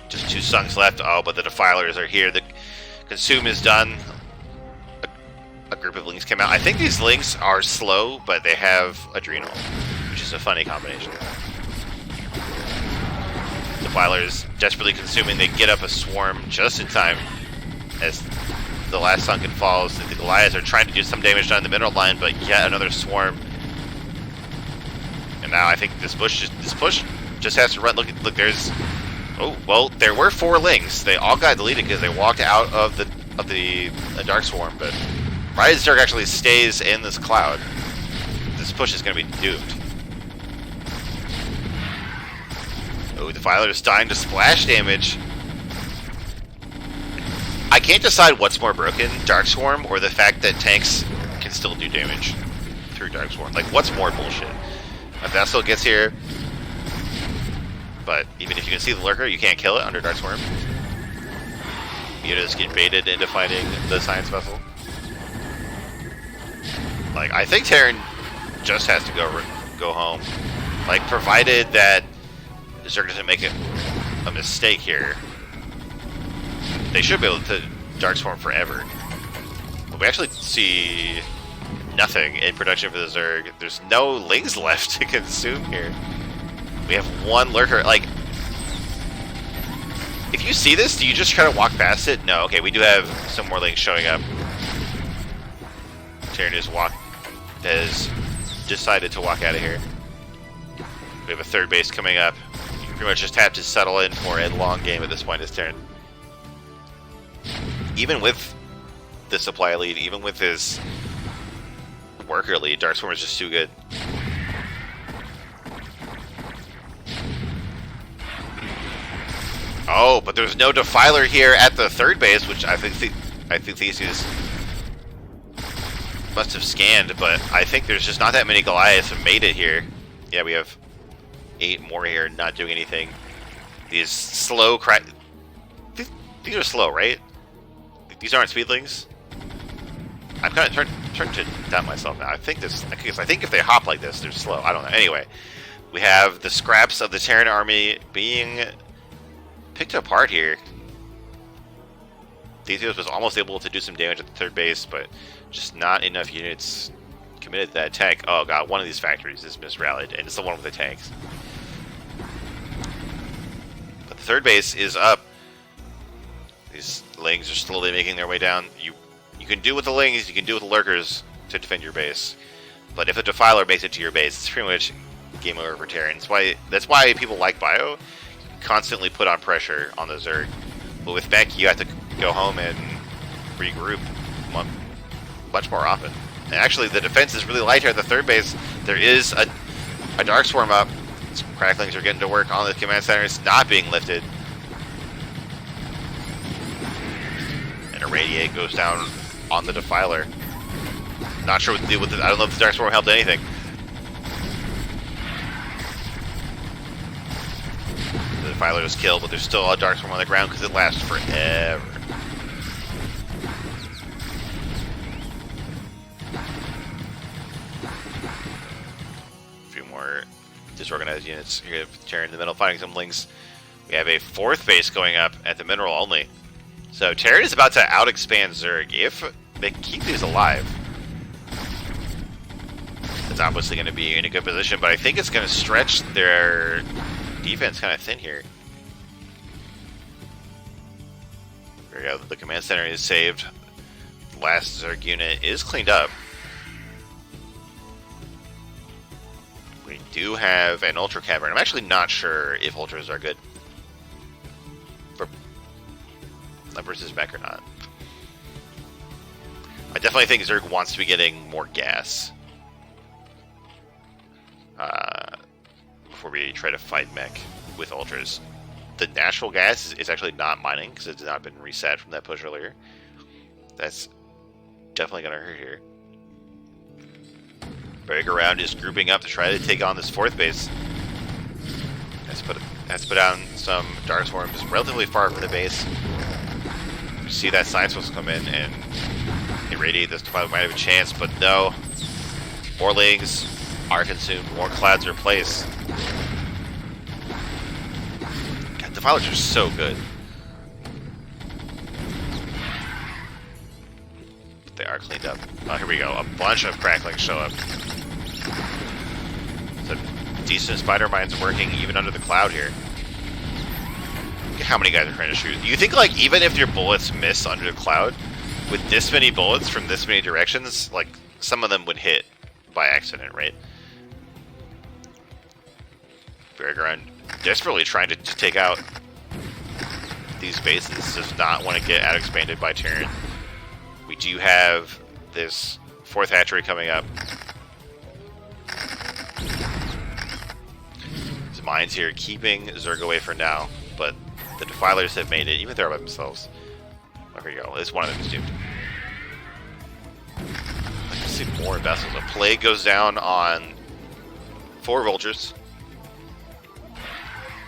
Just 2 sunks left. Oh, but the defilers are here. The consume is done. A group of lings came out. I think these lings are slow, but they have adrenal, which is a funny combination. Defilers desperately consuming. They get up a swarm just in time as the last sunken falls. The Goliaths are trying to do some damage down the mineral line, but yet another swarm. And now I think this push just has to run. Look, there's. Oh well, there were 4 lings. They all got deleted because they walked out of the dark swarm, but Rise Zerg actually stays in this cloud. This push is going to be doomed. Oh, Defiler is dying to splash damage. I can't decide what's more broken, Dark Swarm or the fact that tanks can still do damage through Dark Swarm. Like, what's more bullshit? A Vessel gets here, but even if you can see the Lurker, you can't kill it under Dark Swarm. Mutas get baited into fighting the Science Vessel. Like, I think Terran just has to go home. Like, provided that Zerg doesn't make a mistake here, they should be able to Dark Swarm forever. But we actually see nothing in production for the Zerg. There's no lings left to consume here. We have 1 lurker. Like, if you see this, do you just try to walk past it? No. Okay, we do have some more lings showing up. Terran has decided to walk out of here. We have a 3rd base coming up. You pretty much just have to settle in for a long game at this point as Terran. Even with the supply lead, even with his worker lead, Dark Swarm is just too good. Oh, but there's no Defiler here at the 3rd base, which I think Theseus must have scanned, but I think there's just not that many Goliaths have made it here. Yeah, we have 8 more here not doing anything. These slow crack. These are slow, right? These aren't speedlings. I'm kind of starting to doubt myself now. I think if they hop like this, they're slow. I don't know. Anyway, we have the scraps of the Terran army being picked apart here. Theseus was almost able to do some damage at the 3rd base, but just not enough units committed to that attack. Oh god, one of these factories is misrallied, and it's the one with the tanks. But the 3rd base is up. These lings are slowly making their way down. You can do with the lings, you can do with the lurkers to defend your base. But if a Defiler makes it to your base, it's pretty much game over for Terran. That's why people like Bio. Constantly put on pressure on the Zerg. But with Mech, you have to go home and regroup much more often. And actually, the defense is really light here at the 3rd base. There is a Dark Swarm up. These Cracklings are getting to work on the command center. It's not being lifted. And a Radiate goes down on the Defiler. Not sure what to do with it. I don't know if the Dark Swarm helped anything. The Defiler is killed, but there's still a Dark Swarm on the ground because it lasts forever. A few more disorganized units here. Terran in the middle fighting some lings. We have a 4th base going up at the mineral only. So Terran is about to out-expand Zerg. If they keep these alive, it's obviously going to be in a good position, but I think it's going to stretch their defense kind of thin here. There we go. The command center is saved. The last Zerg unit is cleaned up. We do have an Ultra Cavern. I'm actually not sure if Ultras are good for versus Mech or not. I definitely think Zerg wants to be getting more gas. before we try to fight mech with ultras. The natural gas is actually not mining because it has not been reset from that push earlier. That's definitely going to hurt here. BerryGoRound is grouping up to try to take on this fourth base. Has to put down some Dark Swarms relatively far from the base. You see that Science Force come in and irradiate this Defiler. Might have a chance, but no. More Lings are consumed, more Clouds are placed. God, Defilers are so good. But they are cleaned up. Oh, here we go. A bunch of Cracklings show up. So decent Spider Mines working even under the Cloud here. Look at how many guys are trying to shoot. You think, like, even if your bullets miss under the Cloud, with this many bullets from this many directions, like, some of them would hit by accident, right? BerryGoRound desperately trying to take out these bases, does not want to get out expanded by Terran. We do have this fourth hatchery coming up. These mines here keeping Zerg away for now, but the Defilers have made it, even if they're by themselves. There we go, at least one of them is doomed. I can see more vessels. A Plague goes down on 4 Vultures.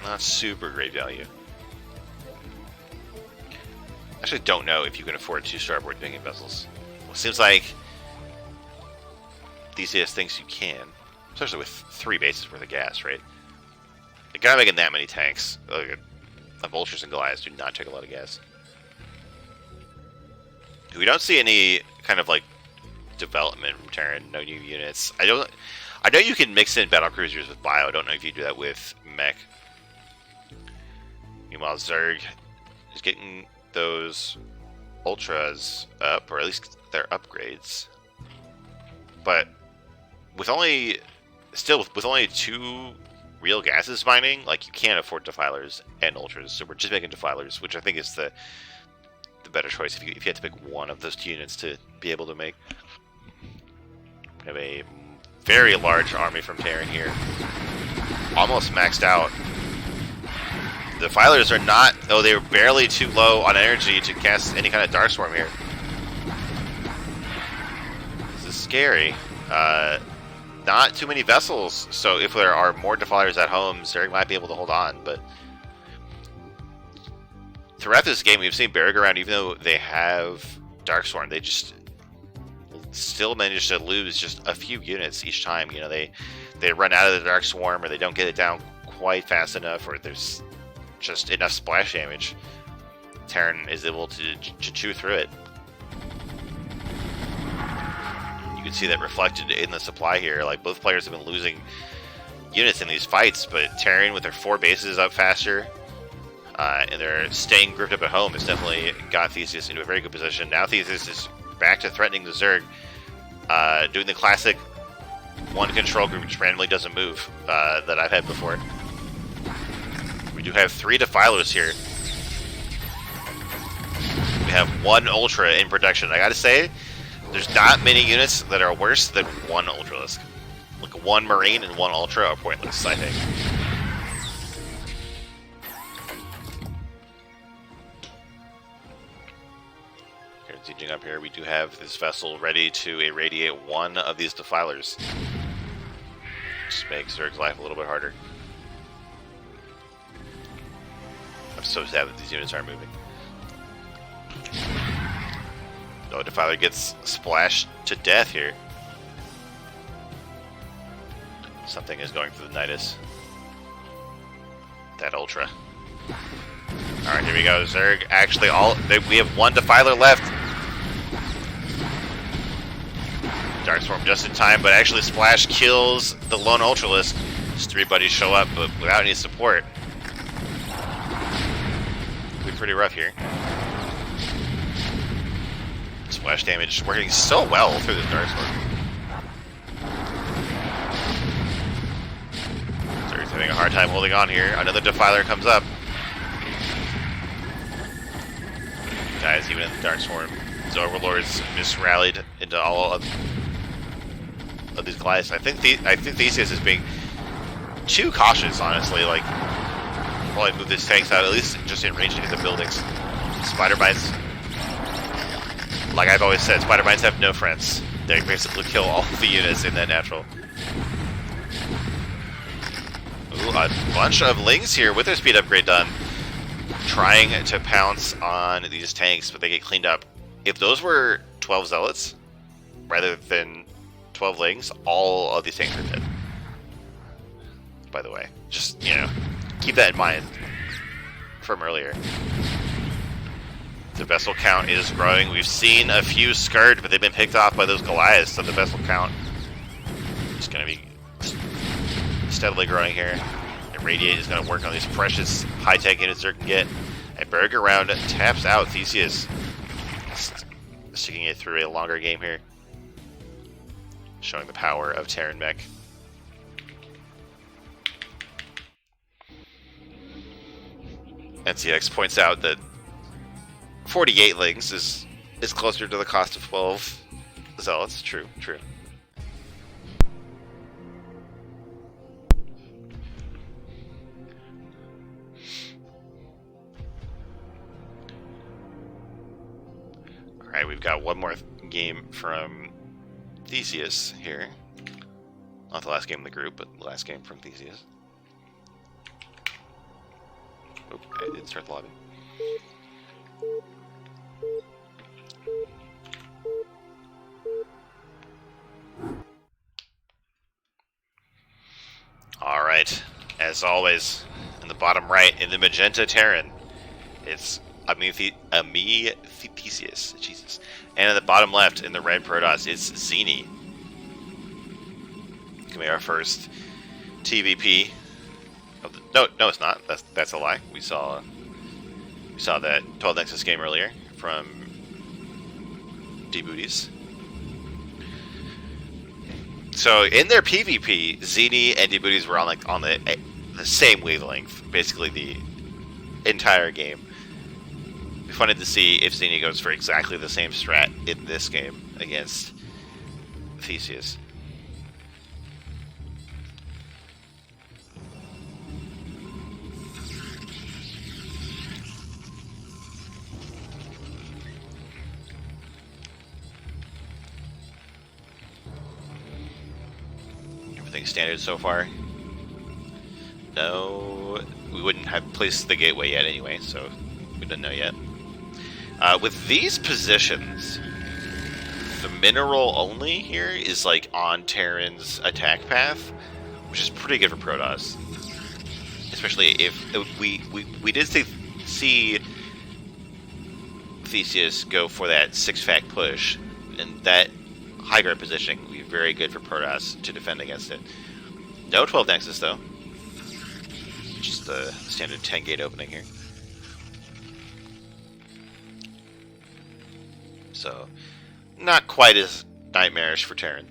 Not super great value. Actually, don't know if you can afford 2 starboard digging vessels. Well, it seems like DCS thinks you can, especially with 3 bases worth of gas, right? The guy making that many tanks, the Vultures and Goliaths do not take a lot of gas. We don't see any kind of like development from Terran, no new units. I know you can mix in battle cruisers with bio. I don't know if you do that with mech. Meanwhile, Zerg is getting those ultras up, or at least their upgrades. But with only 2 real gases mining, like, you can't afford Defilers and ultras. So we're just making Defilers, which I think is the better choice if you had to pick one of those 2 units to be able to make. We have a very large army from Terran here, almost maxed out. The Defilers are not, oh, they were barely too low on energy to cast any kind of Dark Swarm here. This is scary. Not too many vessels, so if there are more Defilers at home, Zerg might be able to hold on, but throughout this game, we've seen BerryGoRound, even though they have Dark Swarm, they just still manage to lose just a few units each time. You know, they run out of the Dark Swarm, or they don't get it down quite fast enough, or there's just enough splash damage. Terran is able to chew through it. You can see that reflected in the supply here. Like, both players have been losing units in these fights, but Terran with their 4 bases up faster, and they're staying grouped up at home, has definitely got Theseus into a very good position. Now Theseus is back to threatening the Zerg, doing the classic one control group which randomly doesn't move that I've had before. We do have 3 Defilers here. We have 1 Ultra in production. I gotta say, there's not many units that are worse than 1 Ultralisk. Like, 1 Marine and 1 Ultra are pointless, I think. Sieging up here, we do have this vessel ready to irradiate 1 of these Defilers. Just makes Zerg's life a little bit harder. I'm so sad that these units aren't moving. No, Defiler gets splashed to death here. Something is going through the Nidus. That Ultra. Alright, here we go. Zerg actually we have 1 Defiler left. Dark Swarm just in time, but actually Splash kills the lone Ultralisk. Just 3 buddies show up, but without any support. It'll be pretty rough here. Splash damage working so well through this Dark Swarm. Zerg's having a hard time holding on here. Another Defiler comes up. Guys, even in the Dark Swarm, his Overlords misrallied into all of these Goliaths. I think Theseus is being too cautious, honestly. Like, probably move these tanks out, at least just in range to hit the buildings. Spider bites. Like I've always said, spider bites have no friends. They basically kill all the units in that natural. Ooh, a bunch of Lings here with their speed upgrade done. Trying to pounce on these tanks, but they get cleaned up. If those were 12 Zealots, rather than 12 Lings, all of these tanks are dead. By the way, just, you know, keep that in mind from earlier. The vessel count is growing. We've seen a few scarred, but they've been picked off by those Goliaths, so the vessel count is going to be steadily growing here. And Radiate is going to work on these precious high-tech units they can get. And BerryGoRound taps out Theseus. Sticking it through a longer game here. Showing the power of Terran Mech. NCX points out that 48 Lings is closer to the cost of 12 Zealots. True, true. Alright, we've got one more game from Theseus here. Not the last game in the group, but the last game from Theseus. Oop, I didn't start the lobby. Alright, as always, in the bottom right, in the magenta Terran, it's Theseus, Jesus. And in the bottom left, in the red Protoss, it's Zesky. Gonna be our first TVP. No, it's not. That's a lie. We saw that 12 Nexus game earlier from dbootyz. So in their PvP, Zesky and dbootyz were on the same wavelength, basically the entire game. It'd be funny to see if Zesky goes for exactly the same strat in this game against Theseus. Everything standard so far. No, we wouldn't have placed the gateway yet anyway, so we don't know yet. With these positions, the mineral only here is like on Terran's attack path, which is pretty good for Protoss. Especially if we did see Theseus go for that 6-fact push, and that high ground positioning would be very good for Protoss to defend against it. No 12 Nexus though. Just the standard 10 gate opening here. So, not quite as nightmarish for Terran.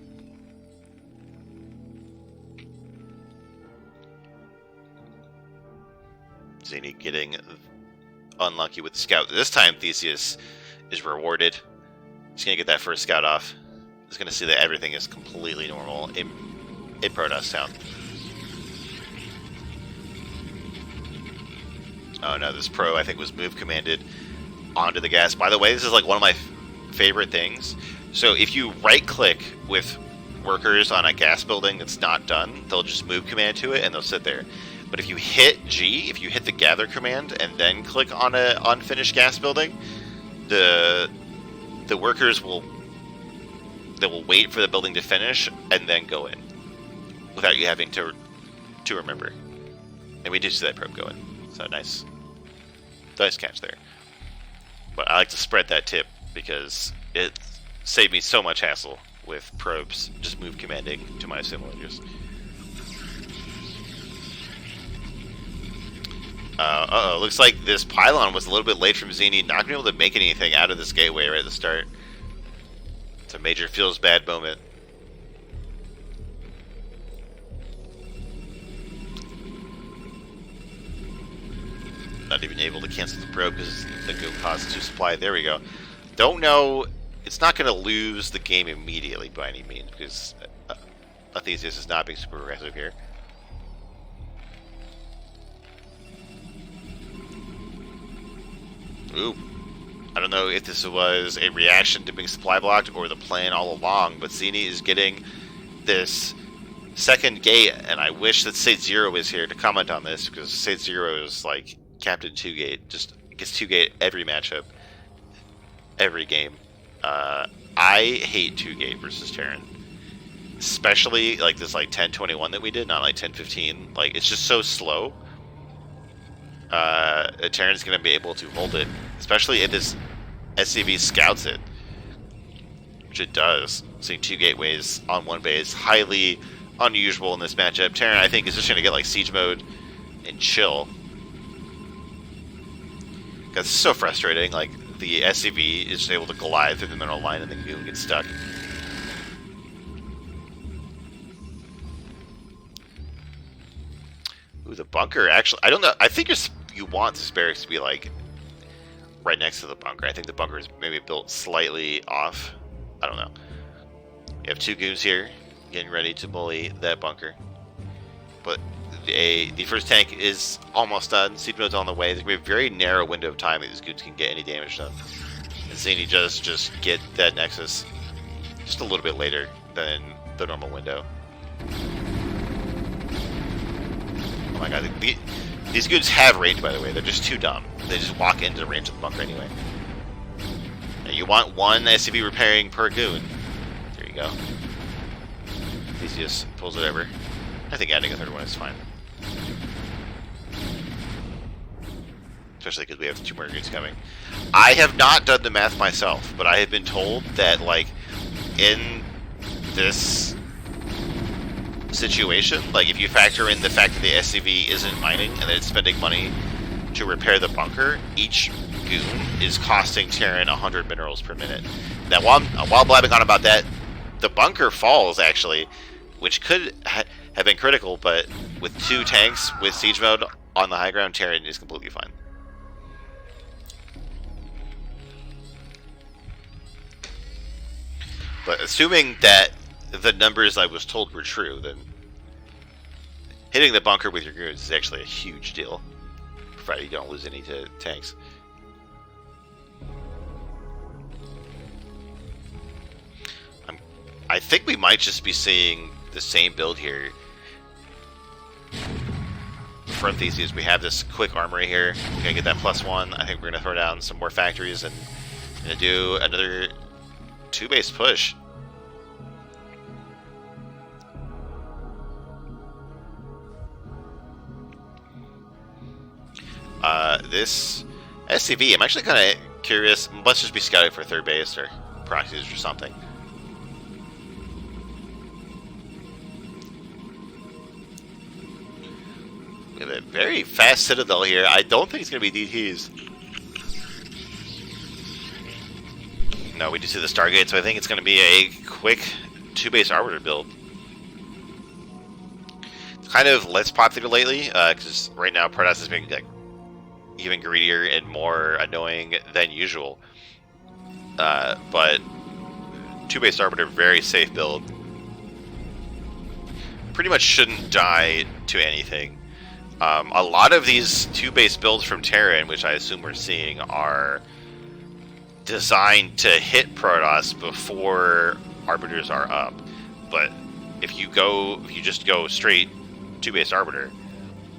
Zesky getting unlucky with the scout. This time Theseus is rewarded. He's going to get that first scout off. He's going to see that everything is completely normal in Protoss Town. Oh no, this pro I think was move commanded onto the gas. By the way, this is like one of my favorite things. So if you right click with workers on a gas building that's not done, they'll just move command to it and they'll sit there. But if you hit G, if you hit the gather command and then click on a unfinished gas building, the workers will wait for the building to finish and then go in without you having to remember. And we did see that probe go in. So nice catch there. But I like to spread that tip because it saved me so much hassle with probes just move commanding to my simulators. Looks like this pylon was a little bit late from Zesky, not being able to make anything out of this gateway right at the start. It's a major feels bad moment. Not even able to cancel the probe because the go costs 2 supply. There we go. Don't know. It's not going to lose the game immediately by any means because Theseus is not being super aggressive here. Ooh. I don't know if this was a reaction to being supply blocked or the plan all along, but Szini is getting this second gate, and I wish that State Zero was here to comment on this, because State Zero is like Captain 2-gate, just gets 2-gate every matchup, every game. I hate 2-gate versus Terran. Especially like this like 10-21 that we did, not like 10-15. Like, it's just so slow. Terran's going to be able to hold it, especially if this SCV scouts it, which it does. Seeing 2 gateways on one base, highly unusual in this matchup. Terran, I think, is just going to get like siege mode and chill. Because it's so frustrating. Like, the SCV is just able to glide through the middle line and then Goon gets stuck. Ooh, the bunker, actually, I don't know. I think you want this barracks to be like right next to the bunker. I think the bunker is maybe built slightly off. I don't know. You have 2 goons here getting ready to bully that bunker. But the first tank is almost done. Siege mode's on the way. There's going to be a very narrow window of time that these goons can get any damage done. And Szini does just get that Nexus just a little bit later than the normal window. Oh my god. These goons have range, by the way. They're just too dumb. They just walk into the range of the bunker anyway. Now, you want 1 SCV repairing per goon. There you go. Theseus pulls it over. I think adding a 3rd one is fine. Especially because we have 2 more goons coming. I have not done the math myself, but I have been told that, like, in this situation, like, if you factor in the fact that the SCV isn't mining and that it's spending money to repair the bunker, each goon is costing Terran 100 minerals per minute. Now, while blabbing on about that, the bunker falls, actually, which could have been critical, but with 2 tanks with siege mode on the high ground, Terran is completely fine. But assuming that the numbers I was told were true, then hitting the bunker with your goons is actually a huge deal, provided you don't lose any to tanks. I think we might just be seeing the same build here. For Theseus, we have this quick armory here. We're gonna get that +1. I think we're gonna throw down some more factories and gonna do another 2-base push. This SCV, I'm actually kind of curious. Let's just be scouting for 3rd base or proxies or something. We have a very fast Citadel here. I don't think it's going to be DTs. No, we do see the Stargate, so I think it's going to be a quick 2-base Arbiter build. It's kind of less popular lately, because right now Protoss is being like even greedier and more annoying than usual. But 2-base Arbiter, very safe build. Pretty much shouldn't die to anything. A lot of these 2-base builds from Terran, which I assume we're seeing, are designed to hit Protoss before Arbiters are up. But if you just go straight 2-base Arbiter,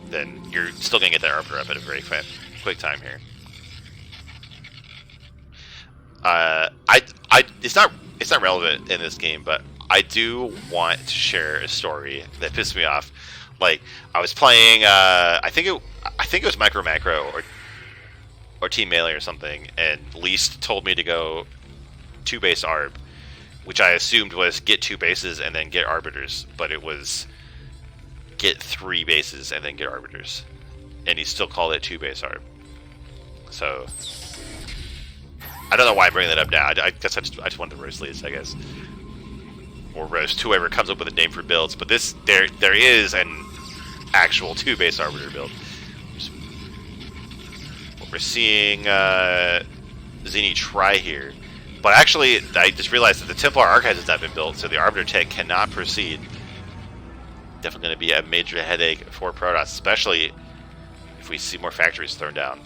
then you're still gonna get that Arbiter up at a very quick time here. It's not relevant in this game, but I do want to share a story that pissed me off. Like, I was playing, I think it was Micro Macro or Team Melee or something, and Least told me to go 2-base Arb, which I assumed was get 2 bases and then get Arbiters, but it was get 3 bases and then get Arbiters, and he still called it 2-base Arb. So I don't know why I'm bringing that up now. I guess I just wanted to roast Least, I guess, or roast whoever comes up with a name for builds. But there is an actual 2-base Arbiter build. What we're seeing Szini try here, but actually I just realized that the Templar Archives has not been built, so the Arbiter tech cannot proceed. Definitely going to be a major headache for Protoss, especially if we see more factories thrown down.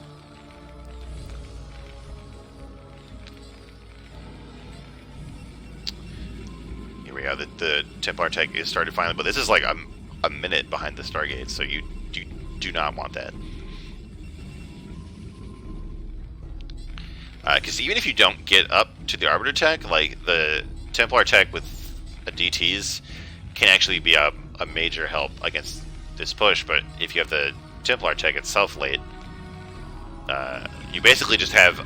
we go. The Templar tech is started finally, but this is like a minute behind the Stargate, so you do not want that. Because even if you don't get up to the Arbiter tech, like the Templar tech with a DTs can actually be a major help against this push. But if you have the Templar tech itself late, you basically just have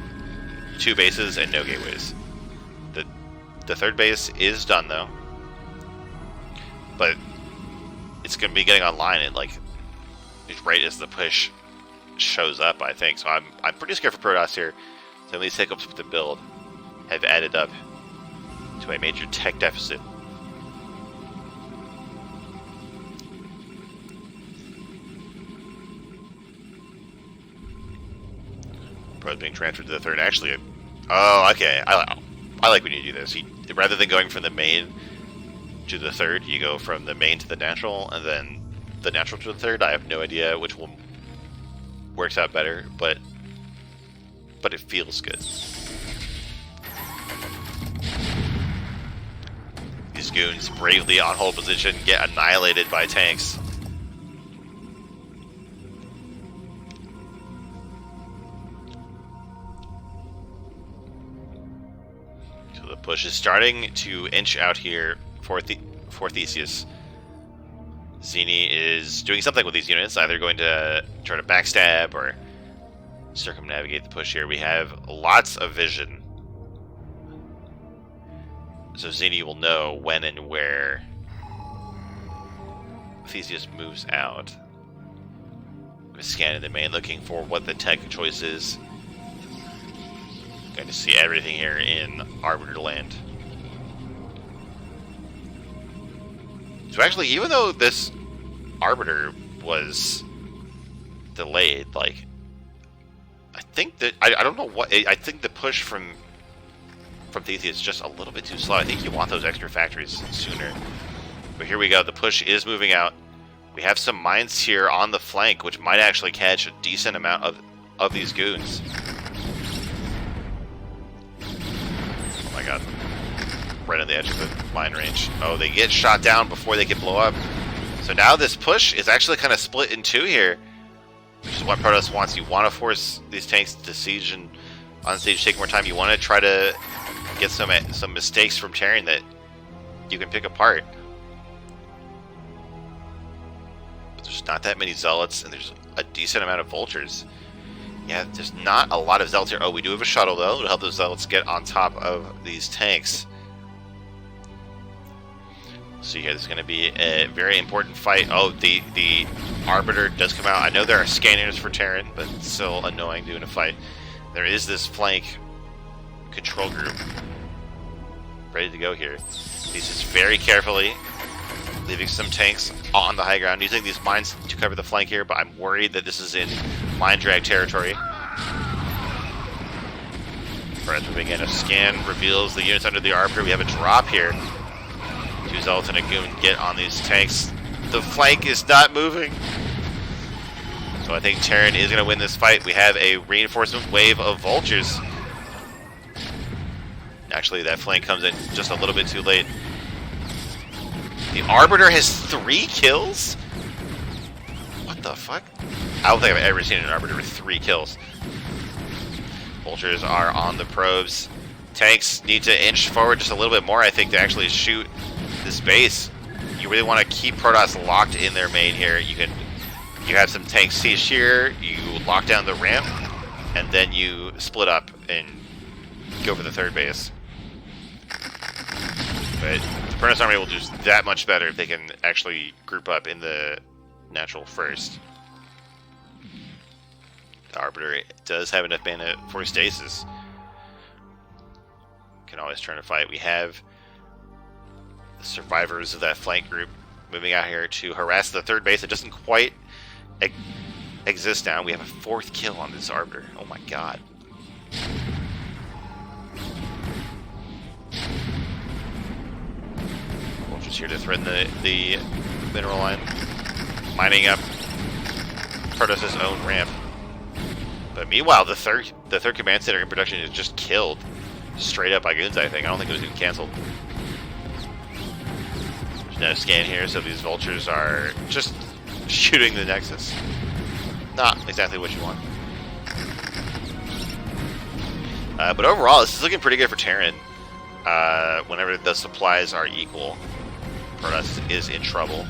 2 bases and no gateways. The third base is done though, but it's going to be getting online and like right as the push shows up, I think. So I'm pretty scared for Protoss here. Some of these hiccups with the build have added up to a major tech deficit. Pro's being transferred to the third. Actually, oh, okay. I like when you do this. Rather than going from the main to the third, you go from the main to the natural, and then the natural to the third. I have no idea which one works out better, but it feels good. These goons bravely on hold position get annihilated by tanks. So the push is starting to inch out here for Theseus. Szini is doing something with these units, either going to try to backstab or circumnavigate the push here. We have lots of vision, so Szini will know when and where Theseus moves out. We're scanning the main, looking for what the tech choice is. Going to see everything here in Arbiter land. So actually, even though this Arbiter was delayed, like, I think that I don't know what I think the push from Theseus is just a little bit too slow. I think you want those extra factories sooner. But here we go. The push is moving out. We have some mines here on the flank, which might actually catch a decent amount of these goons. Oh my god. Right on the edge of the mine range. Oh, they get shot down before they can blow up. So now this push is actually kind of split in two here, which is what Protoss wants. You want to force these tanks to siege and on stage take more time. You want to try to get some mistakes from Terran that you can pick apart. But there's not that many zealots, and there's a decent amount of vultures. Yeah, there's not a lot of zealots here. Oh, we do have a shuttle though. It'll help those zealots get on top of these tanks. So here, this is going to be a very important fight. Oh, the Arbiter does come out. I know there are scanners for Terran, but it's still annoying doing a fight. There is this flank control group ready to go here. He's just very carefully leaving some tanks on the high ground, using these mines to cover the flank here, but I'm worried that this is in mine drag territory. Friends moving in. A scan reveals the units under the Arbiter. We have a drop here. Two zealots and a goon get on these tanks. The flank is not moving. So I think Terran is going to win this fight. We have a reinforcement wave of vultures. Actually, that flank comes in just a little bit too late. The Arbiter has 3 kills? What the fuck? I don't think I've ever seen an Arbiter with 3 kills. Vultures are on the probes. Tanks need to inch forward just a little bit more, I think, to actually shoot this base. You really want to keep Protoss locked in their main here. You have some tanks siege here, you lock down the ramp, and then you split up and go for the third base. But the Protoss army will do that much better if they can actually group up in the natural first. The Arbiter does have enough mana for stasis. Can always turn a fight. We have the survivors of that flank group moving out here to harass the third base. It doesn't quite exist now. We have a 4th kill on this Arbiter. Oh my god. Vulture's here to threaten the mineral line, mining up Protoss' own ramp. But meanwhile, the third command center in production is just killed straight up by goons, I think. I don't think it was even cancelled. No scan here, so these vultures are just shooting the Nexus. Not exactly what you want. But overall, this is looking pretty good for Terran. Whenever the supplies are equal, Protoss is in trouble.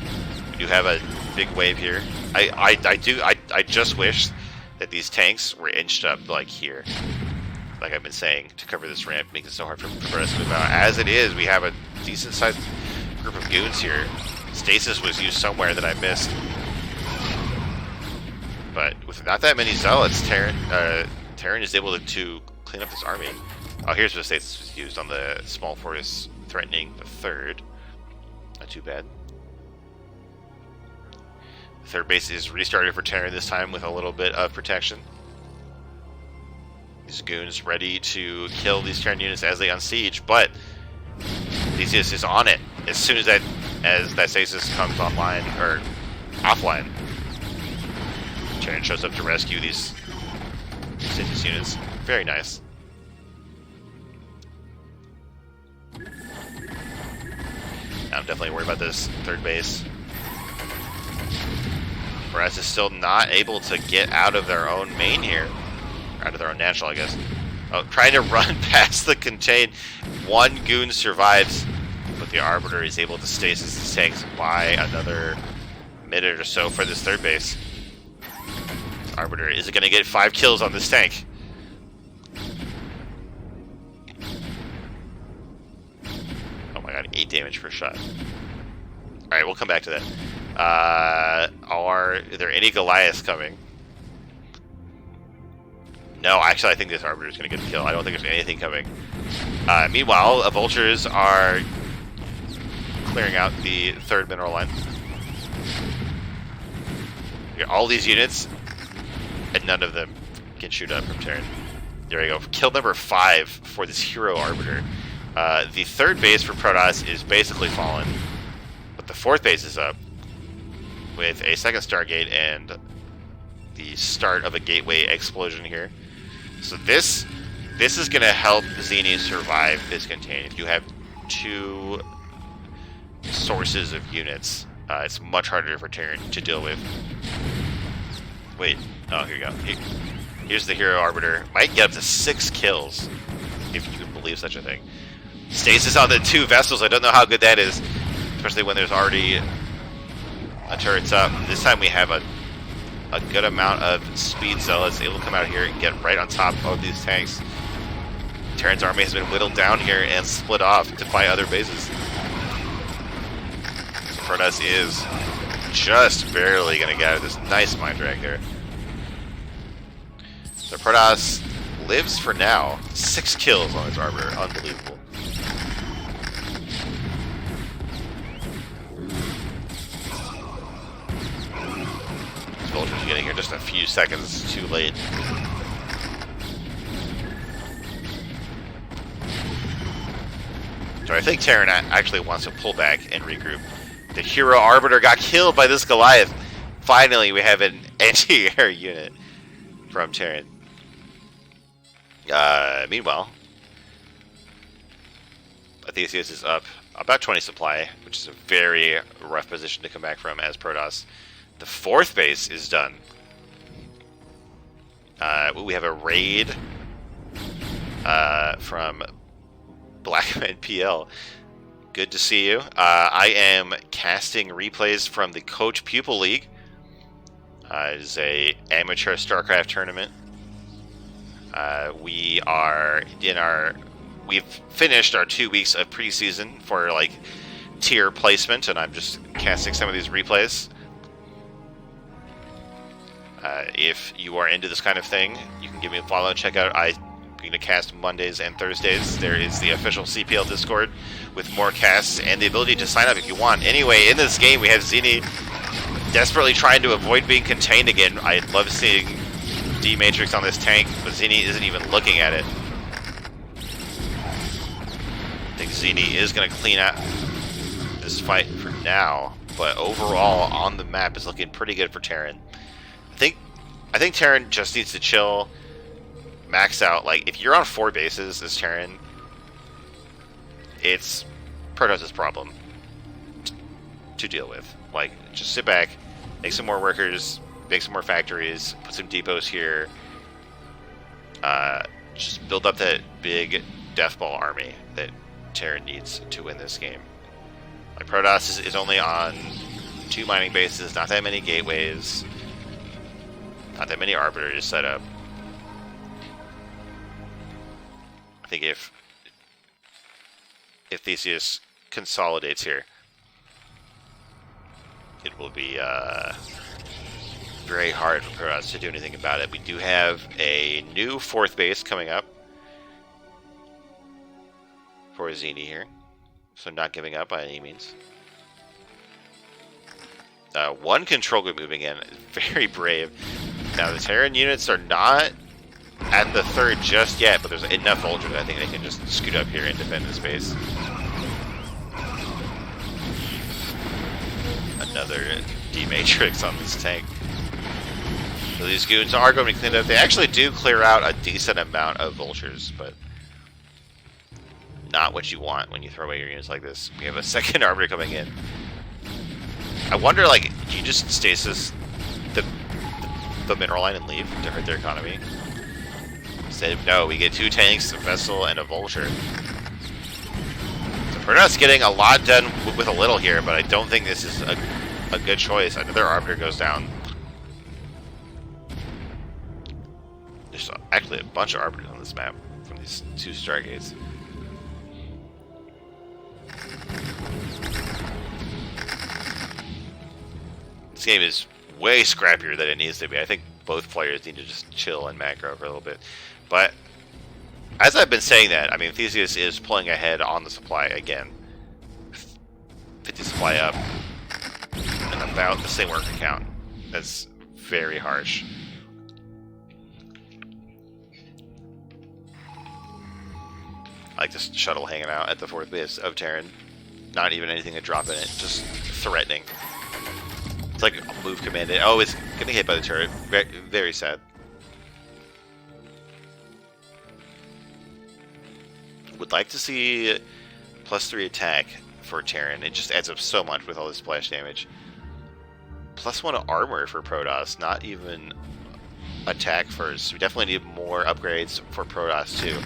We do have a big wave here. I just wish that these tanks were inched up like here, like I've been saying, to cover this ramp, making it so hard for us to move out. As it is, we have a decent sized group of goons here. Stasis was used somewhere that I missed, but with not that many zealots, Terran is able to clean up this army. Oh, here's where stasis was used on the small force threatening the third. Not too bad. The third base is restarted for Terran this time with a little bit of protection. These goons ready to kill these Terran units as they unsiege, but Theseus is on it as soon as that stasis comes online or offline. Terran shows up to rescue these stasis units. Very nice. I'm definitely worried about this third base. Whereas is still not able to get out of their own main here. Out of their own natural, I guess. Oh, trying to run past the contain. One goon survives, but the Arbiter is able to stasis these tanks by another minute or so for this third base. This Arbiter is going to get 5 kills on this tank. Oh my god, 8 damage per shot. Alright, we'll come back to that. Are there any Goliaths coming? No, actually I think this Arbiter is going to get a kill. I don't think there's anything coming. Meanwhile, Vultures are clearing out the third mineral line. All these units, and none of them can shoot up from Terran. There we go. Kill number 5 for this Hero Arbiter. The third base for Protoss is basically fallen, but the fourth base is up with a second Stargate and the start of a gateway explosion here. So this is going to help Zesky survive this contain. If you have 2 sources of units, it's much harder for Terran to deal with. Wait, oh, here you go. Here's the Hero Arbiter. Might get up to 6 kills, if you can believe such a thing. Stasis on the 2 vessels. I don't know how good that is, especially when there's already a turret's up. This time we have a good amount of speed zealots able to come out here and get right on top of these tanks. Terran's army has been whittled down here and split off to fight other bases. So Protoss is just barely going to get out of this nice mine drag there. So Protoss lives for now. 6 kills on his Arbiter. Unbelievable. Vultures getting here just a few seconds too late. So I think Terran actually wants to pull back and regroup. The Hero Arbiter got killed by this Goliath. Finally, we have an anti-air unit from Terran. Meanwhile, Theseus is up about 20 supply, which is a very rough position to come back from as Protoss. The fourth base is done. We have a raid from Blackman PL. Good to see you. I am casting replays from the Coach Pupil League. It is a amateur StarCraft tournament. We've finished our 2 weeks of preseason for like tier placement, and I'm just casting some of these replays. If you are into this kind of thing, you can give me a follow and check out. I'm going to cast Mondays and Thursdays. There is the official CPL Discord with more casts and the ability to sign up if you want. Anyway, in this game, we have Zesky desperately trying to avoid being contained again. I love seeing D-Matrix on this tank, but Zesky isn't even looking at it. I think Zesky is going to clean out this fight for now, but overall on the map is looking pretty good for Terran. I think Terran just needs to chill, max out. Like, if you're on 4 bases as Terran, it's Protoss' problem. to deal with. Like, just sit back, make some more workers, make some more factories, put some depots here. Just build up that big death ball army that Terran needs to win this game. Like, Protoss is only on 2 mining bases, not that many gateways, not that many arbiters set up. I think if Theseus consolidates here, it will be very hard for Protoss to do anything about it. We do have a new 4th base coming up for Zesky here, so not giving up by any means. 1 control group moving in, very brave. Now the Terran units are not at the 3rd just yet, but there's enough soldiers I think they can just scoot up here and defend this base. Another D-Matrix on this tank. So these goons are going to be cleaned up. They actually do clear out a decent amount of vultures, but not what you want when you throw away your units like this. We have a 2nd arbiter coming in. I wonder, like, do you just stasis the mineral line and leave to hurt their economy? Instead, no, we get 2 tanks, a vessel, and a vulture. So Protoss getting a lot done with a little here, but I don't think this is a good choice. Another arbiter goes down. There's actually a bunch of arbiters on this map from these 2 stargates. This game is way scrappier than it needs to be. I think both players need to just chill and macro for a little bit. But as I've been saying that, I mean, Theseus is pulling ahead on the supply again. 50 supply up and about the same worker count. That's very harsh. I like this shuttle hanging out at the 4th base of Terran. Not even anything to drop in it, just threatening. It's like a move commanded. Oh, it's getting hit by the turret. Very, very sad. Would like to see +3 attack for Terran. It just adds up so much with all this splash damage. +1 armor for Protoss, not even attack first. We definitely need more upgrades for Protoss too.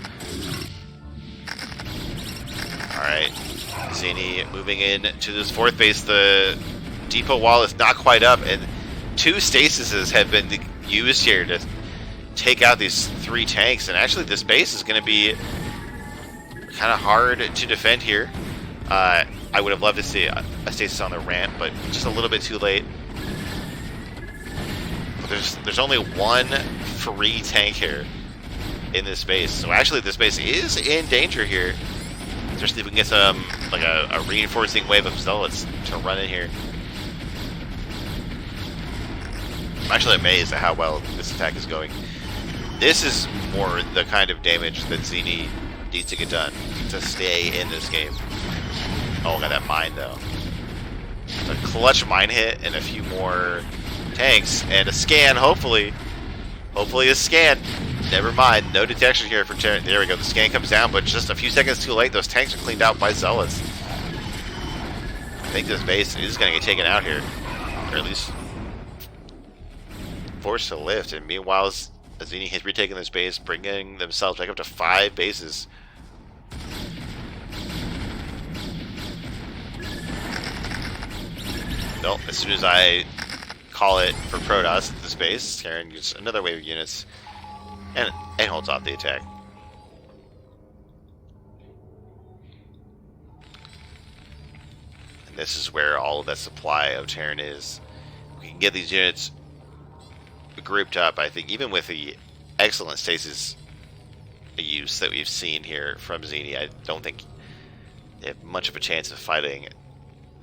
Alright, Zesky moving in to this 4th base. The depot wall is not quite up, and 2 stasises have been used here to take out these 3 tanks, and actually this base is going to be kind of hard to defend here. I would have loved to see a stasis on the ramp, but just a little bit too late. But there's only 1 free tank here in this base, so actually this base is in danger here. Especially if we can get some, like a reinforcing wave of zealots to run in here. I'm actually amazed at how well this attack is going. This is more the kind of damage that Zesky needs to get done to stay in this game. Oh, got that mine though. A clutch mine hit and a few more tanks and a scan, hopefully. Hopefully a scan. Never mind, no detection here for Terran. There we go, the scan comes down, but just a few seconds too late. Those tanks are cleaned out by zealots. I think this base is going to get taken out here. Or at least forced to lift. And meanwhile, Zesky has retaken this base, bringing themselves back up to 5 bases. Well, as soon as I call it for Protoss at this base, Terran gets another wave of units and holds off the attack. And this is where all of that supply of Terran is. We can get these units grouped up, I think, even with the excellent stasis use that we've seen here from Zesky. I don't think they have much of a chance of fighting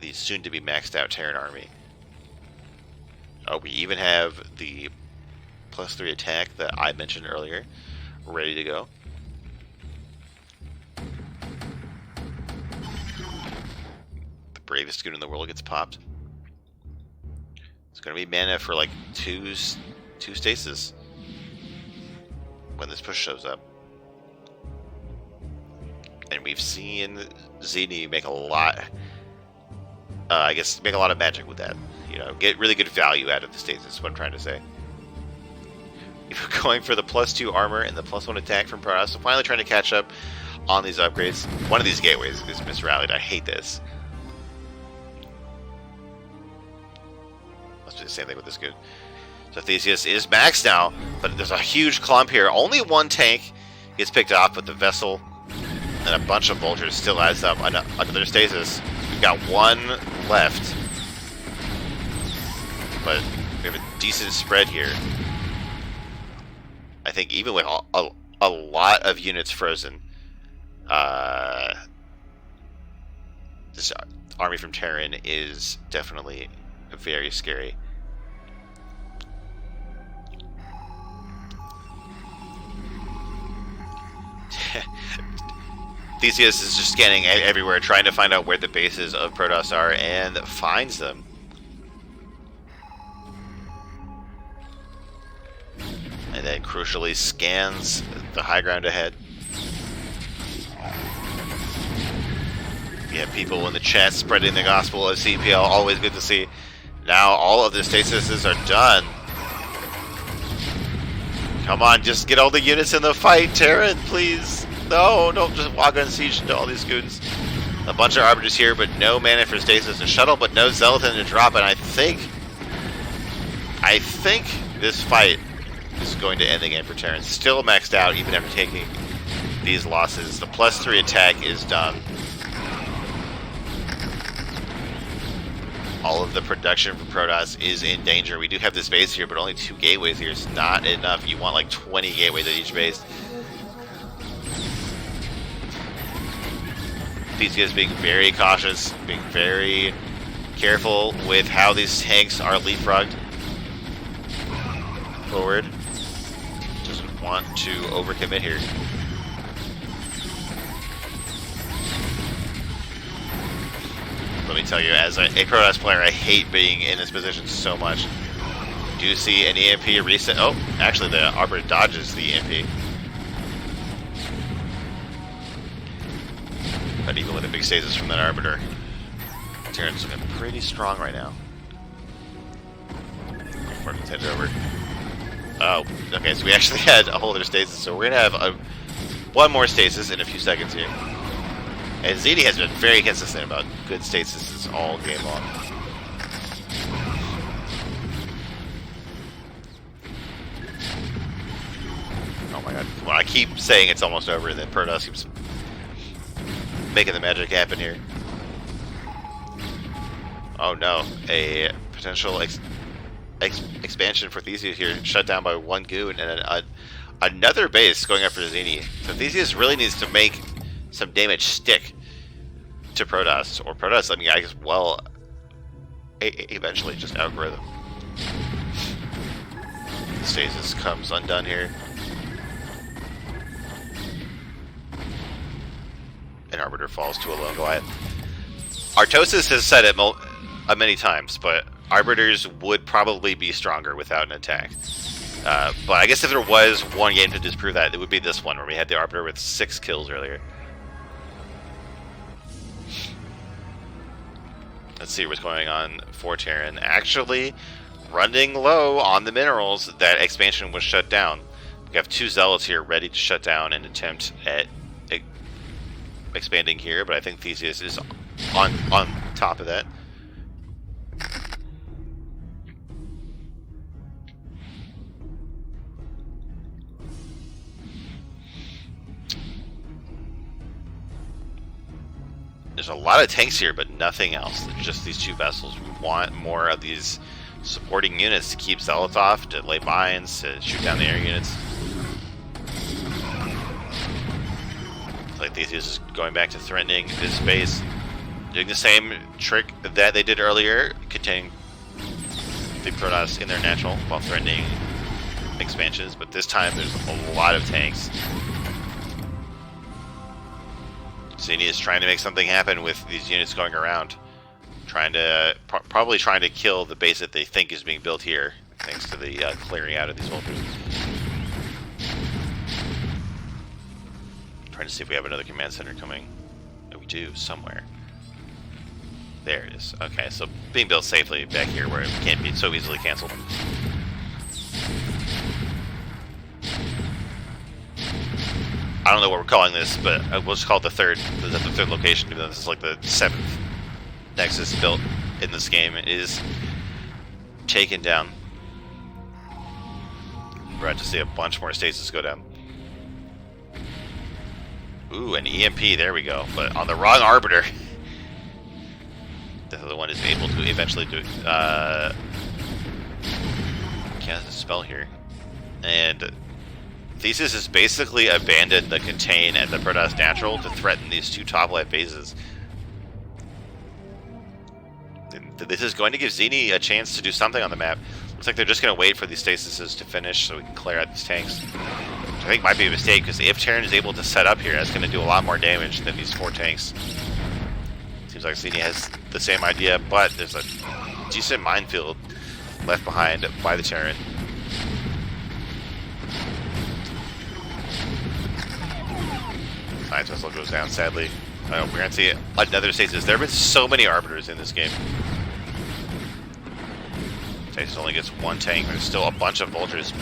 the soon-to-be maxed-out Terran army. Oh, we even have the +3 attack that I mentioned earlier ready to go. The bravest goon in the world gets popped. It's going to be mana for like two stasis when this push shows up. And we've seen Zesky make a lot I guess make a lot of magic with that. You know, get really good value out of the stasis, is what I'm trying to say. If you're going for the +2 armor and the +1 attack from Protoss, so finally trying to catch up on these upgrades. One of these gateways is misrallied. I hate this. Let's do the same thing with this good. So Theseus is maxed now, but there's a huge clump here. Only one tank gets picked off, but the vessel and a bunch of vultures still adds up under their stasis. We've got one left, but we have a decent spread here. I think even with a lot of units frozen, this army from Terran is definitely very scary. Theseus is just scanning everywhere, trying to find out where the bases of Protoss are, and finds them. And then crucially scans the high ground ahead. We have people in the chat spreading the gospel of CPL, always good to see. Now all of the stasises are done. Come on, just get all the units in the fight, Terran, please. No, don't just walk on siege into all these goons. A bunch of arbiters here, but no mana for stasis and shuttle, but no Zealothan to drop, and I think this fight is going to end the game for Terran. Still maxed out, even after taking these losses. The +3 attack is done. All of the production from Protoss is in danger. We do have this base here, but only 2 gateways here is not enough. You want like 20 gateways at each base. Theseus being very cautious, being very careful with how these tanks are leapfrogged forward. Doesn't want to overcommit here. Let me tell you, as a Protoss player, I hate being in this position so much. Do you see an EMP reset? Oh, actually the Arbiter dodges the EMP. But even with a big stasis from that Arbiter, Terran's looking pretty strong right now. Martin's headed over. Oh, okay, so we actually had a whole other stasis, so we're going to have one more stasis in a few seconds here. And ZD has been very consistent about good stasis all game long. Oh my god. Well, I keep saying it's almost over, and then Protoss keeps making the magic happen here. Oh no, a potential expansion for Theseus here, shut down by one goon, and another base going after Zini. So Theseus really needs to make some damage stick to Protoss, or Protoss, I mean, I guess, well, eventually just outgrow them. The stasis comes undone here. An Arbiter falls to a lone Goliath. Artosis has said it many times, but Arbiters would probably be stronger without an attack. But I guess if there was one game to disprove that, it would be this one, where we had the Arbiter with 6 kills earlier. Let's see what's going on for Terran. Actually, running low on the minerals, that expansion was shut down. We have 2 Zealots here ready to shut down and attempt at expanding here, but I think Theseus is on top of that. There's a lot of tanks here, but nothing else. There's just these 2 vessels. We want more of these supporting units to keep Zealots off, to lay mines, to shoot down the air units. Like Theseus is going back to threatening this base, doing the same trick that they did earlier, containing the Protoss in their natural while threatening expansions, but this time there's a lot of tanks. Zini is trying to make something happen with these units going around, trying to probably trying to kill the base that they think is being built here, thanks to the clearing out of these vultures. Trying to see if we have another command center coming. Oh, we do, somewhere. There it is. Okay, so being built safely back here where it can't be so easily canceled. I don't know what we're calling this, but we'll just call it the third location, even though this is like the 7th Nexus built in this game, is taken down. We're about to see a bunch more stasis go down. Ooh, an EMP, there we go, but on the wrong Arbiter. The other one is able to eventually do cast a spell here. And Thesis has basically abandoned the Contain and the Protoss Natural to threaten these two top left bases. And this is going to give Zesky a chance to do something on the map. Looks like they're just going to wait for these stasises to finish so we can clear out these tanks. Which I think might be a mistake, because if Terran is able to set up here, that's going to do a lot more damage than these 4 tanks. Seems like Zesky has the same idea, but there's a decent minefield left behind by the Terran. Science Vessel goes down, sadly. We're going to see another stasis. There have been so many Arbiters in this game. Stasis only gets 1 tank. There's still a bunch of Vultures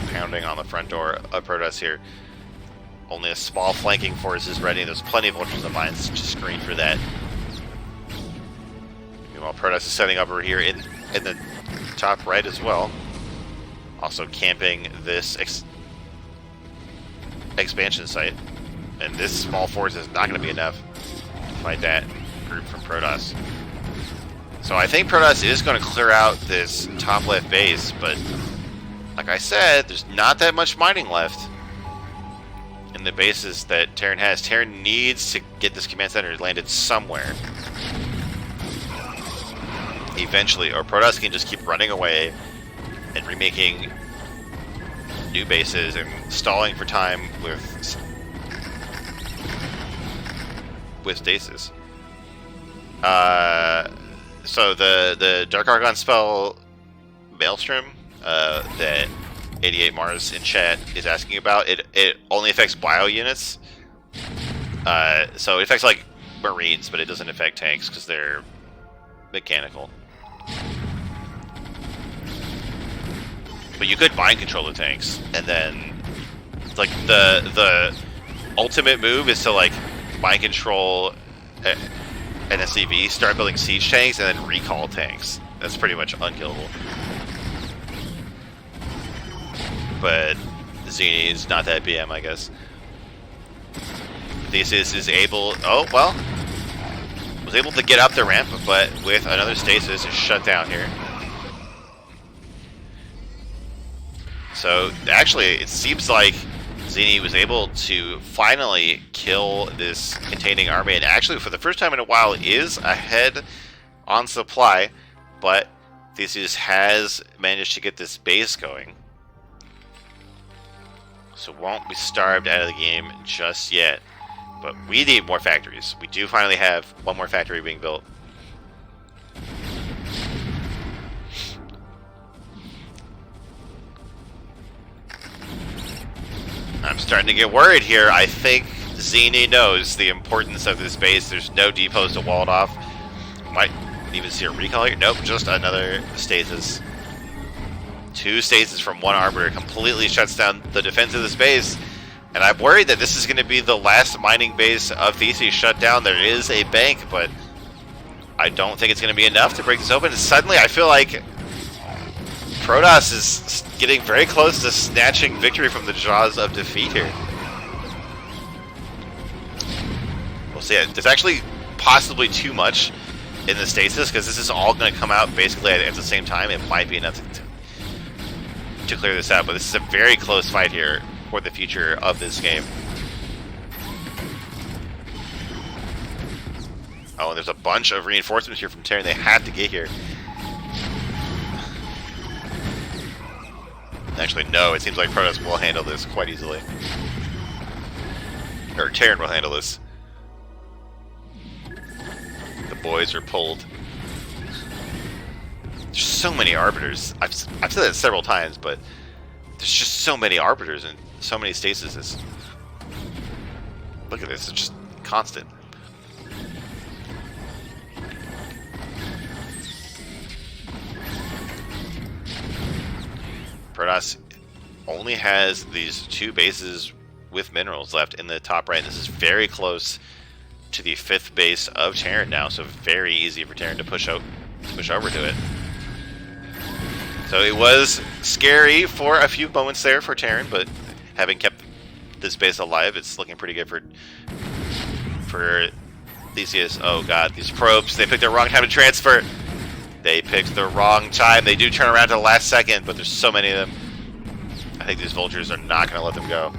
pounding on the front door of Protoss here. Only a small flanking force is ready. There's plenty of Vultures and mines to screen for that. Meanwhile, Protoss is setting up over here in the top right as well. Also camping this expansion site. And this small force is not going to be enough to fight that group from Protoss. So I think Protoss is going to clear out this top left base, but like I said, there's not that much mining left in the bases that Terran has. Terran needs to get this command center landed somewhere eventually, or Protoss can just keep running away and remaking new bases and stalling for time with stasis. So the Dark Argon spell Maelstrom that 88 Mars in chat is asking about, it only affects bio units. So it affects like Marines, but it doesn't affect tanks because they're mechanical. But you could mind control the tanks, and then like the ultimate move is to like mind control an SCV, start building siege tanks, and then recall tanks. That's pretty much unkillable. But Zesky is not that BM, I guess. Thesis is able... Oh, well. Was able to get up the ramp, but with another stasis is shut down here. So, actually, it seems like Zesky was able to finally kill this containing army, and actually for the first time in a while is ahead on supply, but Thesis has managed to get this base going. So won't be starved out of the game just yet, but we need more factories. We do finally have one more factory being built. I'm starting to get worried here. I think Zesky knows the importance of this base. There's no depots to wall it off. Might even see a recall here. Nope, just another stasis. 2 stasis from 1 Arbiter completely shuts down the defense of this base. And I'm worried that this is going to be the last mining base of Thesis shut down. There is a bank, but I don't think it's going to be enough to break this open. And suddenly I feel like Protoss is getting very close to snatching victory from the jaws of defeat here. We'll see. There's actually possibly too much in the stasis, because this is all going to come out basically at the same time. It might be enough to clear this out, but this is a very close fight here for the future of this game. Oh, and there's a bunch of reinforcements here from Terran. They have to get here. Actually, no, it seems like Protoss will handle this quite easily. Or Terran will handle this. The boys are pulled. There's so many Arbiters. I've said that several times, but there's just so many Arbiters and so many stasises. Look at this, it's just constant. Protoss only has these 2 bases with minerals left in the top right. This is very close to the 5th base of Terran now, so very easy for Terran to push over to it. So it was scary for a few moments there for Terran, but having kept this base alive, it's looking pretty good for Theseus. Oh god, these probes, they picked the wrong time to transfer. They picked the wrong time. They do turn around to the last second, but there's so many of them. I think these vultures are not going to let them go.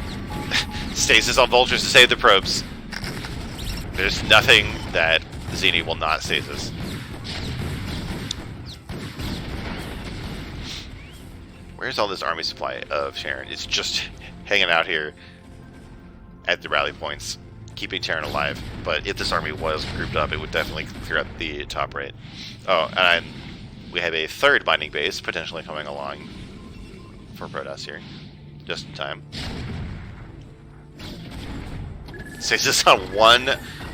Stasis on vultures to save the probes. There's nothing that Zeni will not stasis. Where's all this army supply of Terran? It's just hanging out here at the rally points, keeping Terran alive. But if this army was grouped up, it would definitely clear out the top right. Oh, and we have a 3rd binding base potentially coming along for Protoss here, just in time. Stasis on 1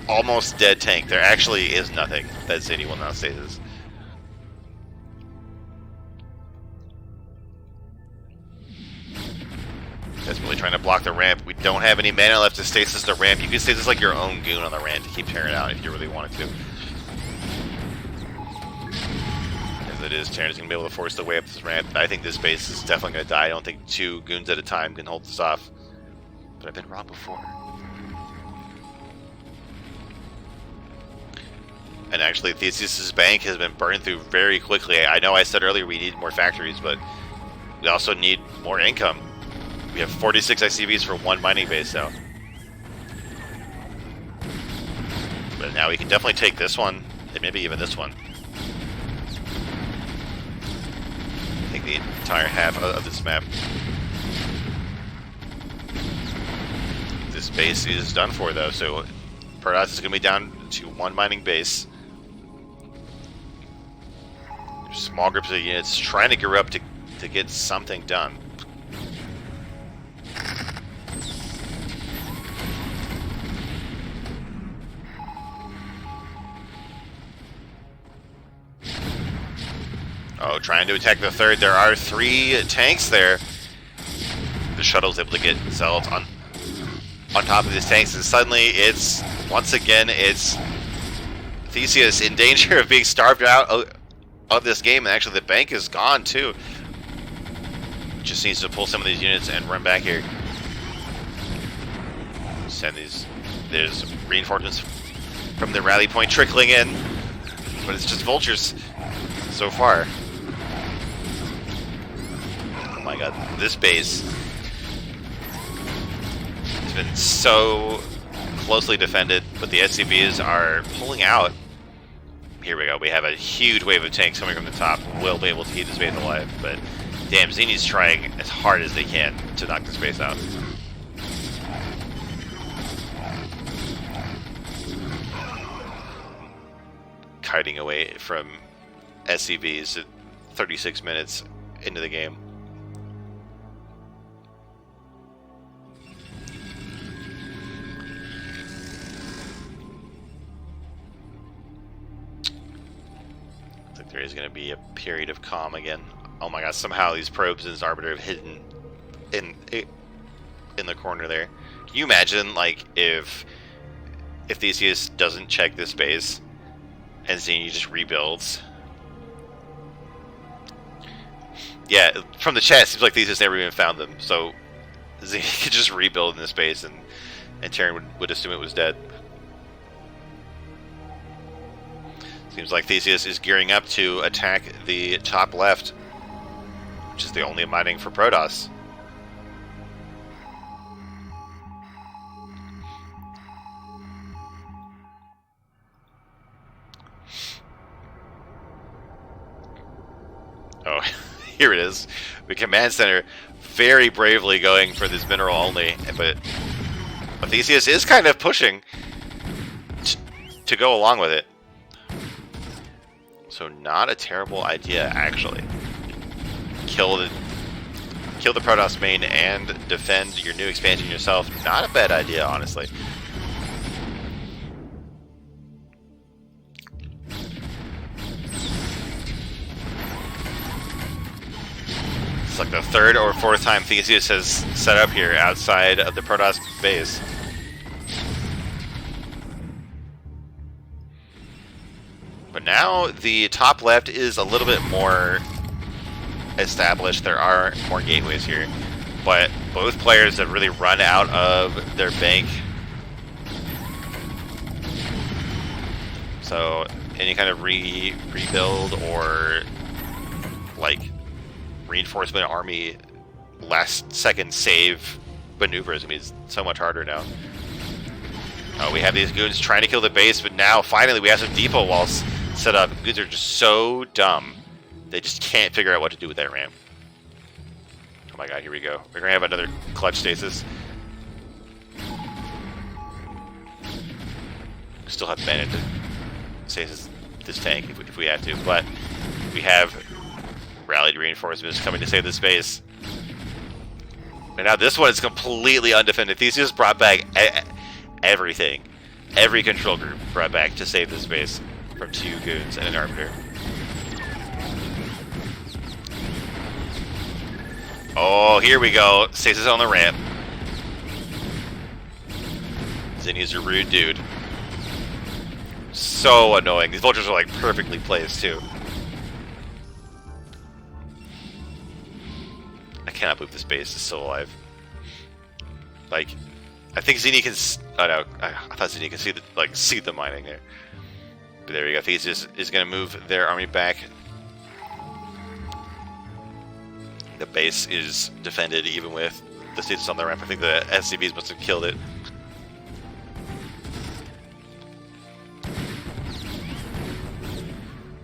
almost dead tank. There actually is nothing that Zeni will not stasis. That's really trying to block the ramp. We don't have any mana left to stasis the ramp. You can stasis like your own goon on the ramp to keep Terran out if you really wanted to. As it is, Terran's going to be able to force the way up this ramp. I think this base is definitely going to die. I don't think 2 goons at a time can hold this off. But I've been wrong before. And actually, Theseus' bank has been burned through very quickly. I know I said earlier we need more factories, but we also need more income. We have 46 ICVs for 1 mining base now. But now we can definitely take this one, and maybe even this one. Take the entire half of this map. This base is done for, though, so Protoss is going to be down to 1 mining base. There's small groups of units trying to gear up to get something done. Oh, trying to attack the 3rd. There are 3 tanks there. The shuttle's able to get Zealots on top of these tanks, and suddenly it's, once again, it's Theseus in danger of being starved out of this game, and actually the bank is gone too. Just needs to pull some of these units and run back here. Send these, there's reinforcements from the rally point trickling in, but it's just vultures so far. Oh my god, this base has been so closely defended, but the SCVs are pulling out. Here we go, we have a huge wave of tanks coming from the top. We'll be able to keep this base alive, but damn, Zeni's trying as hard as they can to knock this base out. Kiting away from SCVs at 36 minutes into the game. I think there is going to be a period of calm again. Oh my god, somehow these probes in this Arbiter have hidden in the corner there. Can you imagine, like, if Theseus doesn't check this base and Zeni just rebuilds? Yeah, from the chat, it seems like Theseus never even found them, so Zeni could just rebuild in this base, and Terran would assume it was dead. Seems like Theseus is gearing up to attack the top left, which is the only mining for Protoss. Oh, here it is. The command center very bravely going for this mineral only, but Theseus is kind of pushing to go along with it. So not a terrible idea, actually. Kill the Protoss main and defend your new expansion yourself. Not a bad idea, honestly. It's like the third or fourth time Theseus has set up here outside of the Protoss base. But now the top left is a little bit more established. There are more gateways here, but both players have really run out of their bank. So any kind of rebuild or like reinforcement army last second save maneuvers, I mean, it's so much harder now. We have these goons trying to kill the base, but now finally we have some depot walls set up. Goons are just so dumb. They just can't figure out what to do with that ramp. Oh my god, here we go. We're gonna have another clutch stasis. Still have managed to stasis this tank if we have to, but we have rallied reinforcements coming to save this base. And now this one is completely undefended. Theseus brought back everything. Every control group brought back to save this base from 2 goons and an arbiter. Oh, here we go. Stasis on the ramp. Zinni's a rude dude. So annoying. These vultures are like perfectly placed too. I cannot believe this base is still alive. Like, I think Zesky can. Oh no, I thought Zesky could see the mining there. But there we go. Theseus is going to move their army back. The base is defended even with the stasis on the ramp. I think the SCVs must have killed it.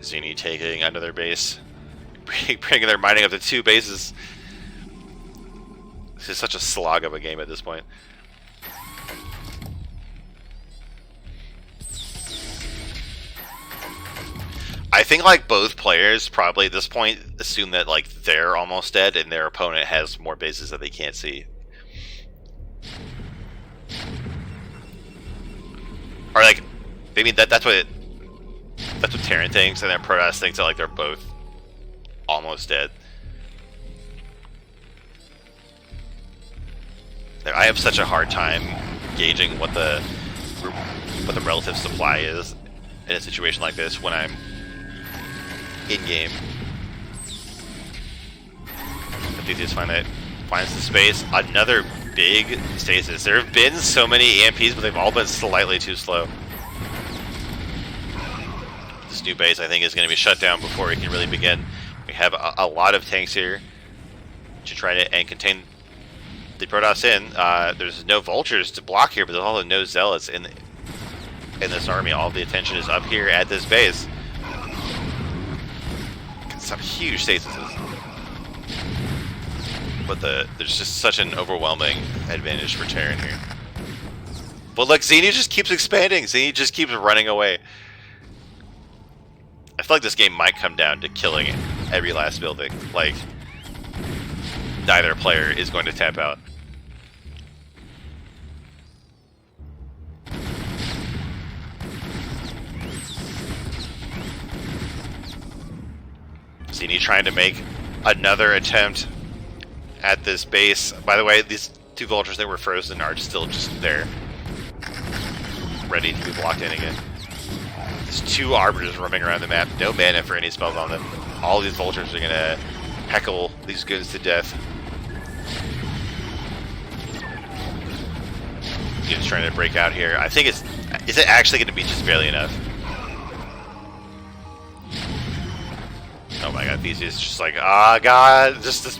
Zesky taking another base, bringing their mining up to 2 bases. This is such a slog of a game at this point. I think like both players probably at this point assume that like they're almost dead and their opponent has more bases that they can't see. Or like maybe that's what Terran thinks, and then Protoss thinks that like they're both almost dead. I have such a hard time gauging what the relative supply is in a situation like this when I'm in game. Theseus finds the space. Another big stasis. There have been so many EMPs, but they've all been slightly too slow. This new base, I think, is going to be shut down before we can really begin. We have a lot of tanks here to try to contain the Protoss in. There's no vultures to block here, but there's also no zealots in this army. All the attention is up here at this base. Some huge stasises. But there's just such an overwhelming advantage for Terran here. But look, Zesky just keeps expanding. Zesky just keeps running away. I feel like this game might come down to killing every last building. Like, neither player is going to tap out. Zesky trying to make another attempt at this base. By the way, these 2 vultures that were frozen are still just there, ready to be blocked in again. There's 2 arbiters roaming around the map. No mana for any spells on them. All these vultures are gonna heckle these goons to death. He's trying to break out here. I think is it actually going to be just barely enough? Oh my god, Theseus is just like, ah, god, just this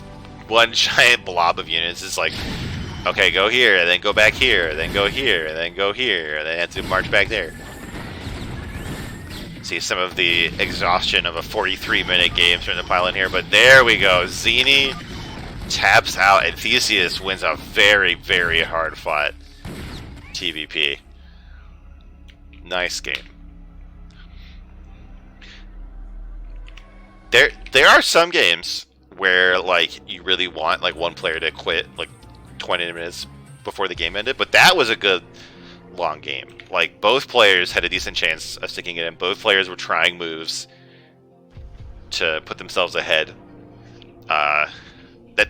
one giant blob of units. It's like, okay, go here, and then go back here, and then go here, and then go here, and then have to march back there. See some of the exhaustion of a 43-minute game starting to pile in here, but there we go. Zesky taps out, and Theseus wins a very, very hard-fought TVP. Nice game. There are some games where like you really want like one player to quit like 20 minutes before the game ended, but that was a good long game. Like both players had a decent chance of sticking it in. Both players were trying moves to put themselves ahead.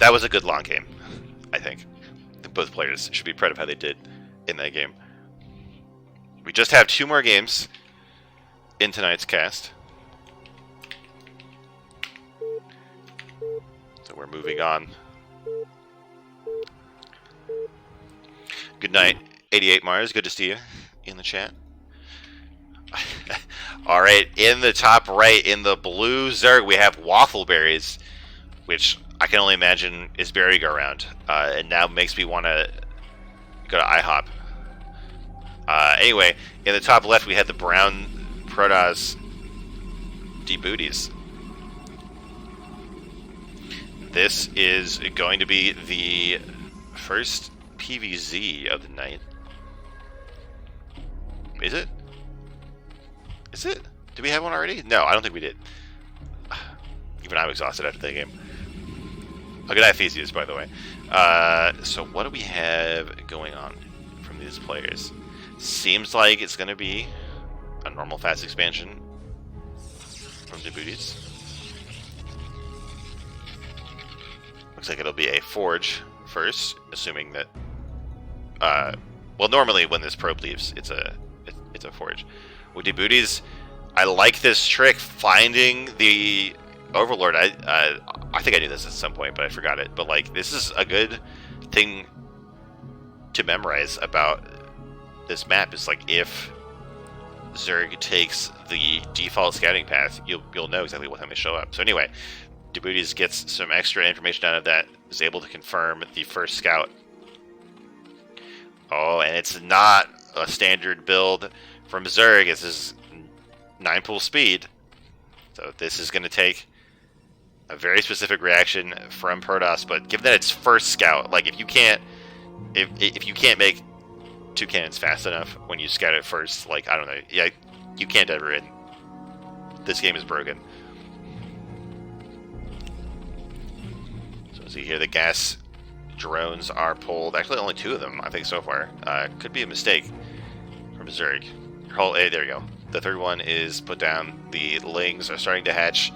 that was a good long game, I think. Both players should be proud of how they did in that game. We just have 2 more games in tonight's cast. So we're moving on. Good night, 88 Mars. Good to see you in the chat. All right, in the top right, in the blue Zerg, we have Waffleberries, which I can only imagine is BerryGoRound, and now makes me want to go to IHOP. Anyway, in the top left, we had the brown Protoss dbootyz. This is going to be the first PVZ of the night. Is it? Is it? Did we have one already? No, I don't think we did. Even I'm exhausted after the game. Oh, good night, Theseus, by the way. So what do we have going on from these players? Seems like it's going to be a normal fast expansion from dbootyz. Looks like it'll be a forge first, assuming that... well, normally when this probe leaves, it's a forge. With dbootyz, I like this trick, finding the Overlord. I think I knew this at some point, but I forgot it. But like, this is a good thing to memorize about this map. Is like, if Zerg takes the default scouting path, you'll know exactly what time they show up. So anyway, dbootyz gets some extra information out of that. Is able to confirm the first scout. Oh, and it's not a standard build from Zerg. This is 9-pool speed. So this is going to take a very specific reaction from Protoss, but given that it's first scout, like if you can't make 2 cannons fast enough when you scout it first, like I don't know, yeah, you can't ever win. This game is broken. So as you hear, the gas drones are pulled. Actually, only 2 of them, I think, so far. Could be a mistake from Zerg. Hey, there you go. The third one is put down. The lings are starting to hatch.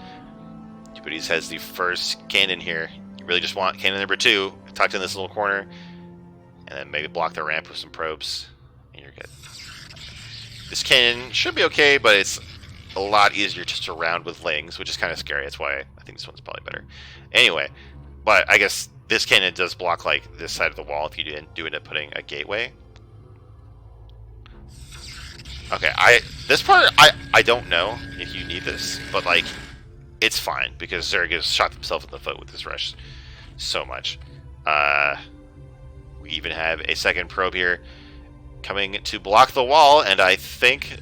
dbootyz has the first cannon here. You really just want cannon number 2 tucked in this little corner, and then maybe block the ramp with some probes, and you're good. This cannon should be okay, but it's a lot easier to surround with lings, which is kind of scary. That's why I think this one's probably better. Anyway, but I guess this cannon does block like this side of the wall if you do end up putting a gateway. Okay, this part I don't know if you need this, but like it's fine because Zerg has shot himself in the foot with this rush so much. We even have a second probe here coming to block the wall, and I think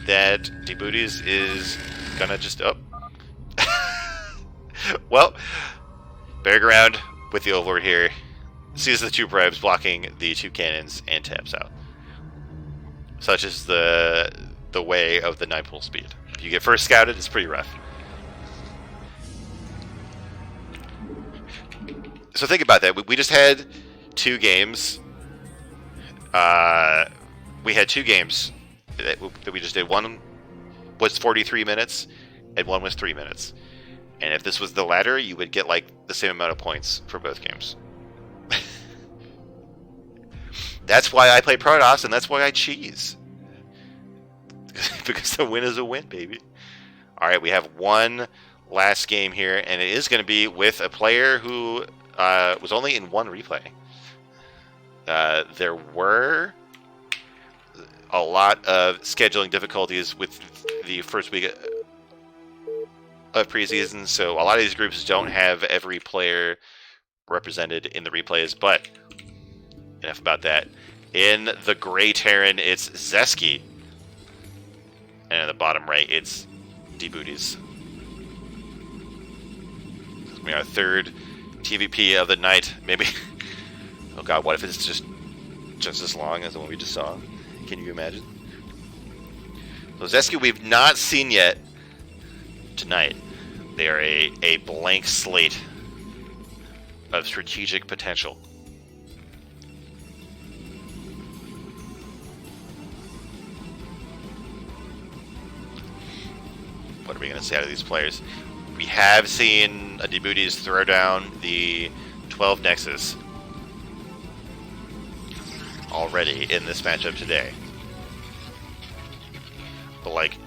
that dbootyz is gonna just well, BerryGoRound with the Overlord here sees the 2 probes blocking the 2 cannons and taps out. Such is the way of the 9-pool speed. If you get first scouted, it's pretty rough. So think about that. We just had 2 games. We had 2 games that we just did. One was 43 minutes, and one was 3 minutes. And if this was the latter, you would get like the same amount of points for both games. That's why I play Protoss, and that's why I cheese. Because the win is a win, baby. Alright, we have one last game here, and it is going to be with a player who was only in 1 replay. There were a lot of scheduling difficulties with the first week of preseason, so a lot of these groups don't have every player represented in the replays, but enough about that. In the gray Terran, it's Zesky, and in the bottom right, it's dbootyz. We are our 3rd TVP of the night. Maybe, oh god, what if it's just as long as the one we just saw? Can you imagine? So Zesky we've not seen yet tonight. They are a blank slate of strategic potential. What are we going to say out of these players? We have seen a dbootyz throw down the 12 Nexus already in this matchup today. But like,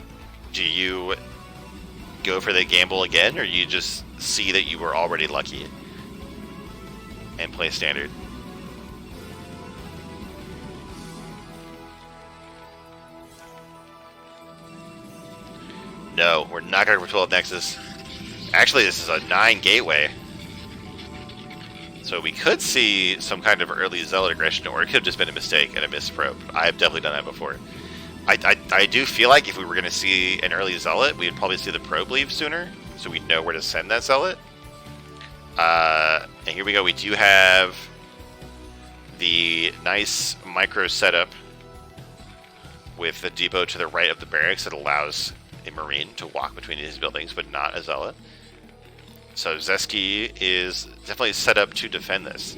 do you go for the gamble again, or you just see that you were already lucky and play standard? No, we're not going for 12 Nexus. Actually, this is a 9 Gateway. So we could see some kind of early Zealot aggression, or it could have just been a mistake and a missed probe. I've definitely done that before. I do feel like if we were going to see an early Zealot, we'd probably see the probe leave sooner, so we'd know where to send that Zealot. And here we go. We do have the nice micro setup with the depot to the right of the barracks that allows a Marine to walk between these buildings, but not a Zealot. So Zesky is definitely set up to defend this.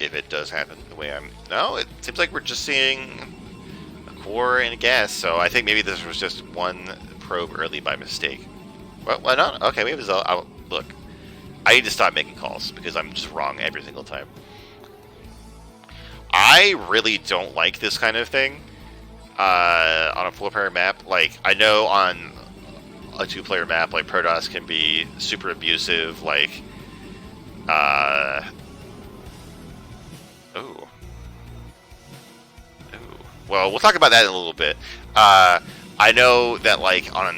If it does happen the way I'm... No, it seems like we're just seeing a core and a gas, so I think maybe this was just one probe early by mistake. Well, why not? Okay, maybe Zealot... Look, I need to stop making calls because I'm just wrong every single time. I really don't like this kind of thing on a 4-player map. Like, I know on a 2-player map, like, Protoss can be super abusive, like, ooh. Well, we'll talk about that in a little bit. I know that, like, on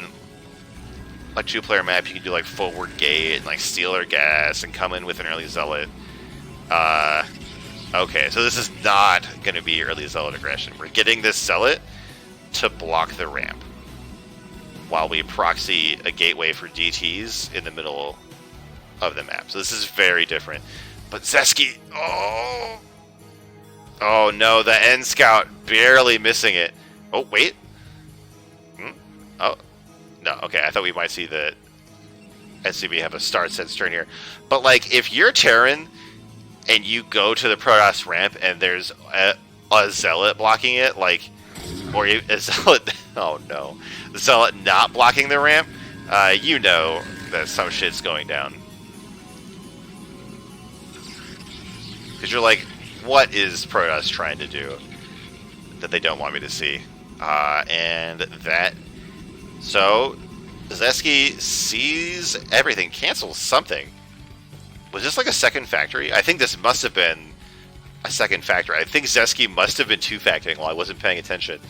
a 2-player map, you can do, like, forward gate and, like, steal their gas and come in with an early Zealot. Okay, so this is not going to be early Zealot aggression. We're getting this Zealot to block the ramp while we proxy a gateway for DTs in the middle of the map. So this is very different. But Zesky, oh no, the N Scout barely missing it. Oh, wait. Oh, no, okay, I thought we might see the SCB have a start sense turn here. But, like, if you're Terran and you go to the Protoss ramp and there's a Zealot blocking it, like, or a Zealot, oh no, the Zealot not blocking the ramp, you know that some shit's going down. Because you're like, what is Protoss trying to do that they don't want me to see? And that, so Zesky sees everything, cancels something. Was this like a second factory? I think this must have been a second factory. I think Zesky must have been 2-facting while I wasn't paying attention.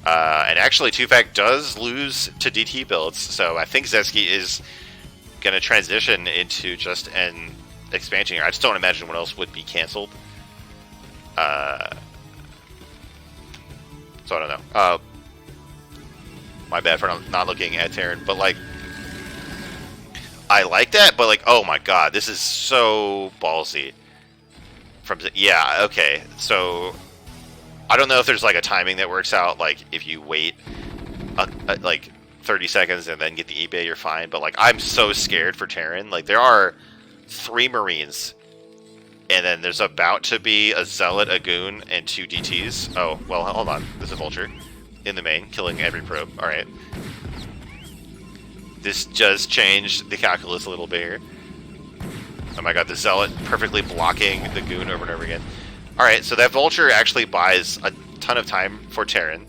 And actually, 2-fact does lose to DT builds, so I think Zesky is going to transition into just an expansion here. I just don't imagine what else would be canceled. So I don't know. My bad for not looking at Terran, but like, I like that, but like, oh my god, this is so ballsy. Yeah, okay, so I don't know if there's like a timing that works out, like if you wait like 30 seconds and then get the eBay, you're fine, but like, I'm so scared for Terran. Like, there are 3 Marines, and then there's about to be a Zealot, a Goon, and 2 DTs. Oh, well, hold on, there's a Vulture in the main, killing every probe. Alright. This does change the calculus a little bit here. Oh my god, the Zealot perfectly blocking the Goon over and over again. Alright, so that Vulture actually buys a ton of time for Terran.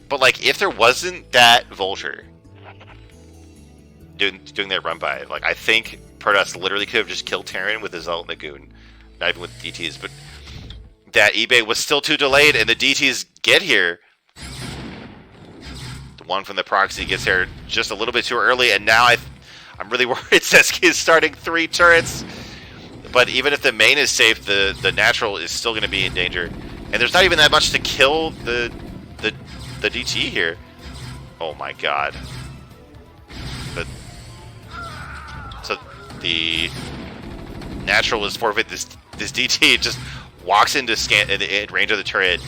But like, if there wasn't that Vulture doing that run by, like, I think Protoss literally could have just killed Terran with the Zealot and the Goon. Not even with DTs, but that eBay was still too delayed, and the DTs get here. The one from the proxy gets here just a little bit too early, and now I'm really worried Zesky is starting 3 turrets. But even if the main is safe, the natural is still going to be in danger. And there's not even that much to kill the DT here. Oh my god. So the natural is forfeit. This DT just walks into range of the turret,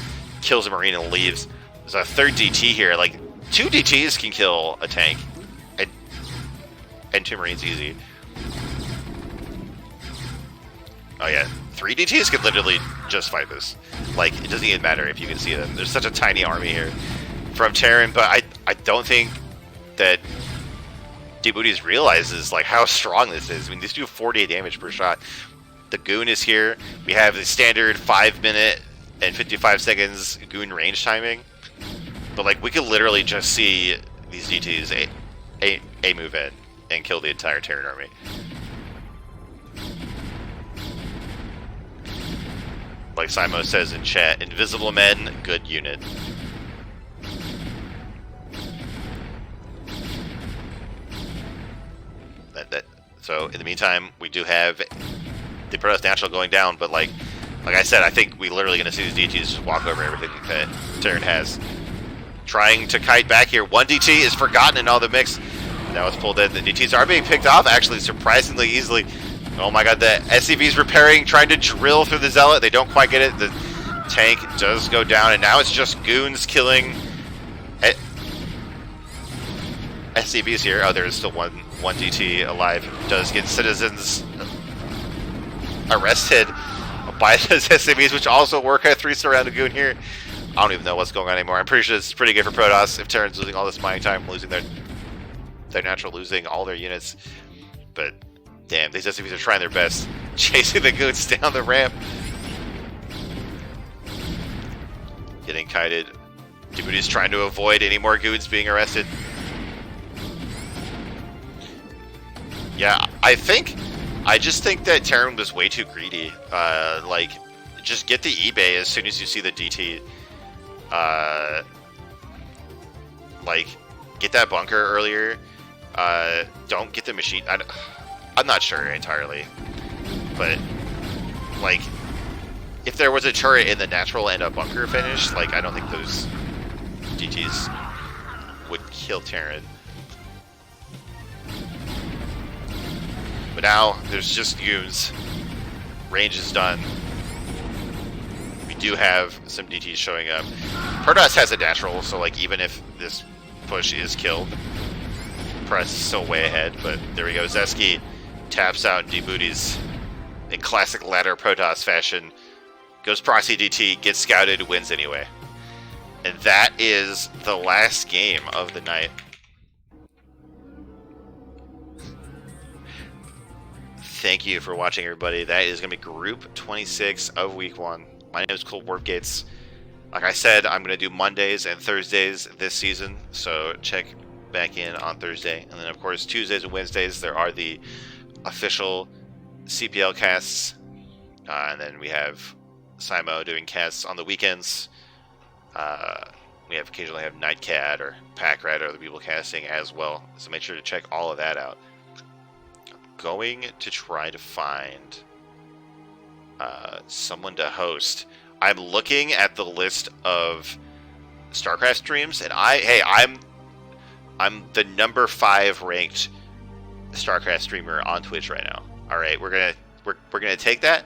kills a Marine, and leaves. There's a 3rd DT here. Like, 2 DTs can kill a tank, and 2 Marines easy. Oh yeah, 3 DTs could literally just fight this. Like, it doesn't even matter if you can see them. There's such a tiny army here from Terran, but I don't think that dbootyz realizes like how strong this is. I mean, these do 48 damage per shot. The Goon is here. We have the standard 5 minute and 55 seconds Goon range timing. But like, we could literally just see these DTs a move in and kill the entire Terran army. Like Simo says in chat, invisible men, good unit. So in the meantime, we do have the Protoss Natural going down, but like I said, I think we literally going to see these DTs just walk over everything that Terran has. Trying to kite back here. 1 DT is forgotten in all the mix. Now it's pulled in. The DTs are being picked off actually surprisingly easily. Oh my god, the SCV's repairing, trying to drill through the Zealot. They don't quite get it. The tank does go down, and now it's just Goons killing SCVs here. Oh, there's still one DT alive. Does get citizens arrested by those SCVs, which also work at 3-star around a Goon here. I don't even know what's going on anymore. I'm pretty sure it's pretty good for Protoss if Terran's losing all this mining time, losing their natural, losing all their units. But damn, these SCVs are trying their best, chasing the Goons down the ramp. Getting kited. dbootyz trying to avoid any more Goons being arrested. Yeah, I just think that Terran was way too greedy. Like, just get the eBay as soon as you see the DT. Like, get that bunker earlier. Don't get the machine. I'm not sure entirely, but like, if there was a turret in the natural and a bunker finish, like, I don't think those DTs would kill Terran. But now there's just Goons. Range is done. We do have some DTs showing up. Protoss has a natural, so like, even if this push is killed, Press is still way ahead. But there we go. Zesky taps out dbootyz in classic ladder Protoss fashion. Goes proxy DT, gets scouted, wins anyway. And that is the last game of the night. Thank you for watching, everybody. That is going to be Group 26 of Week 1. My name is Cole Warpgates. Like I said, I'm going to do Mondays and Thursdays this season, so check back in on Thursday. And then, of course, Tuesdays and Wednesdays, there are the official CPL casts. And then we have Simo doing casts on the weekends. We occasionally have Nightcat or Packrat or other people casting as well. So make sure to check all of that out. Going to try to find someone to host. I'm looking at the list of StarCraft streams, and I'm the number 5 ranked StarCraft streamer on Twitch right now. All right, we're gonna take that.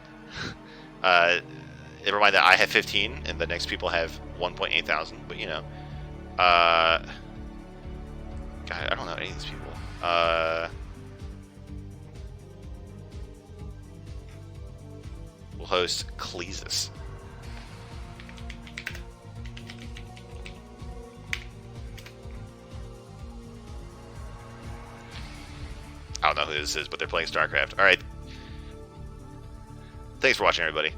Never mind that I have 15, and the next people have 1.8 thousand. But you know, God, I don't know any of these people. We'll host Cleezus. I don't know who this is, but they're playing StarCraft. All right. Thanks for watching, everybody.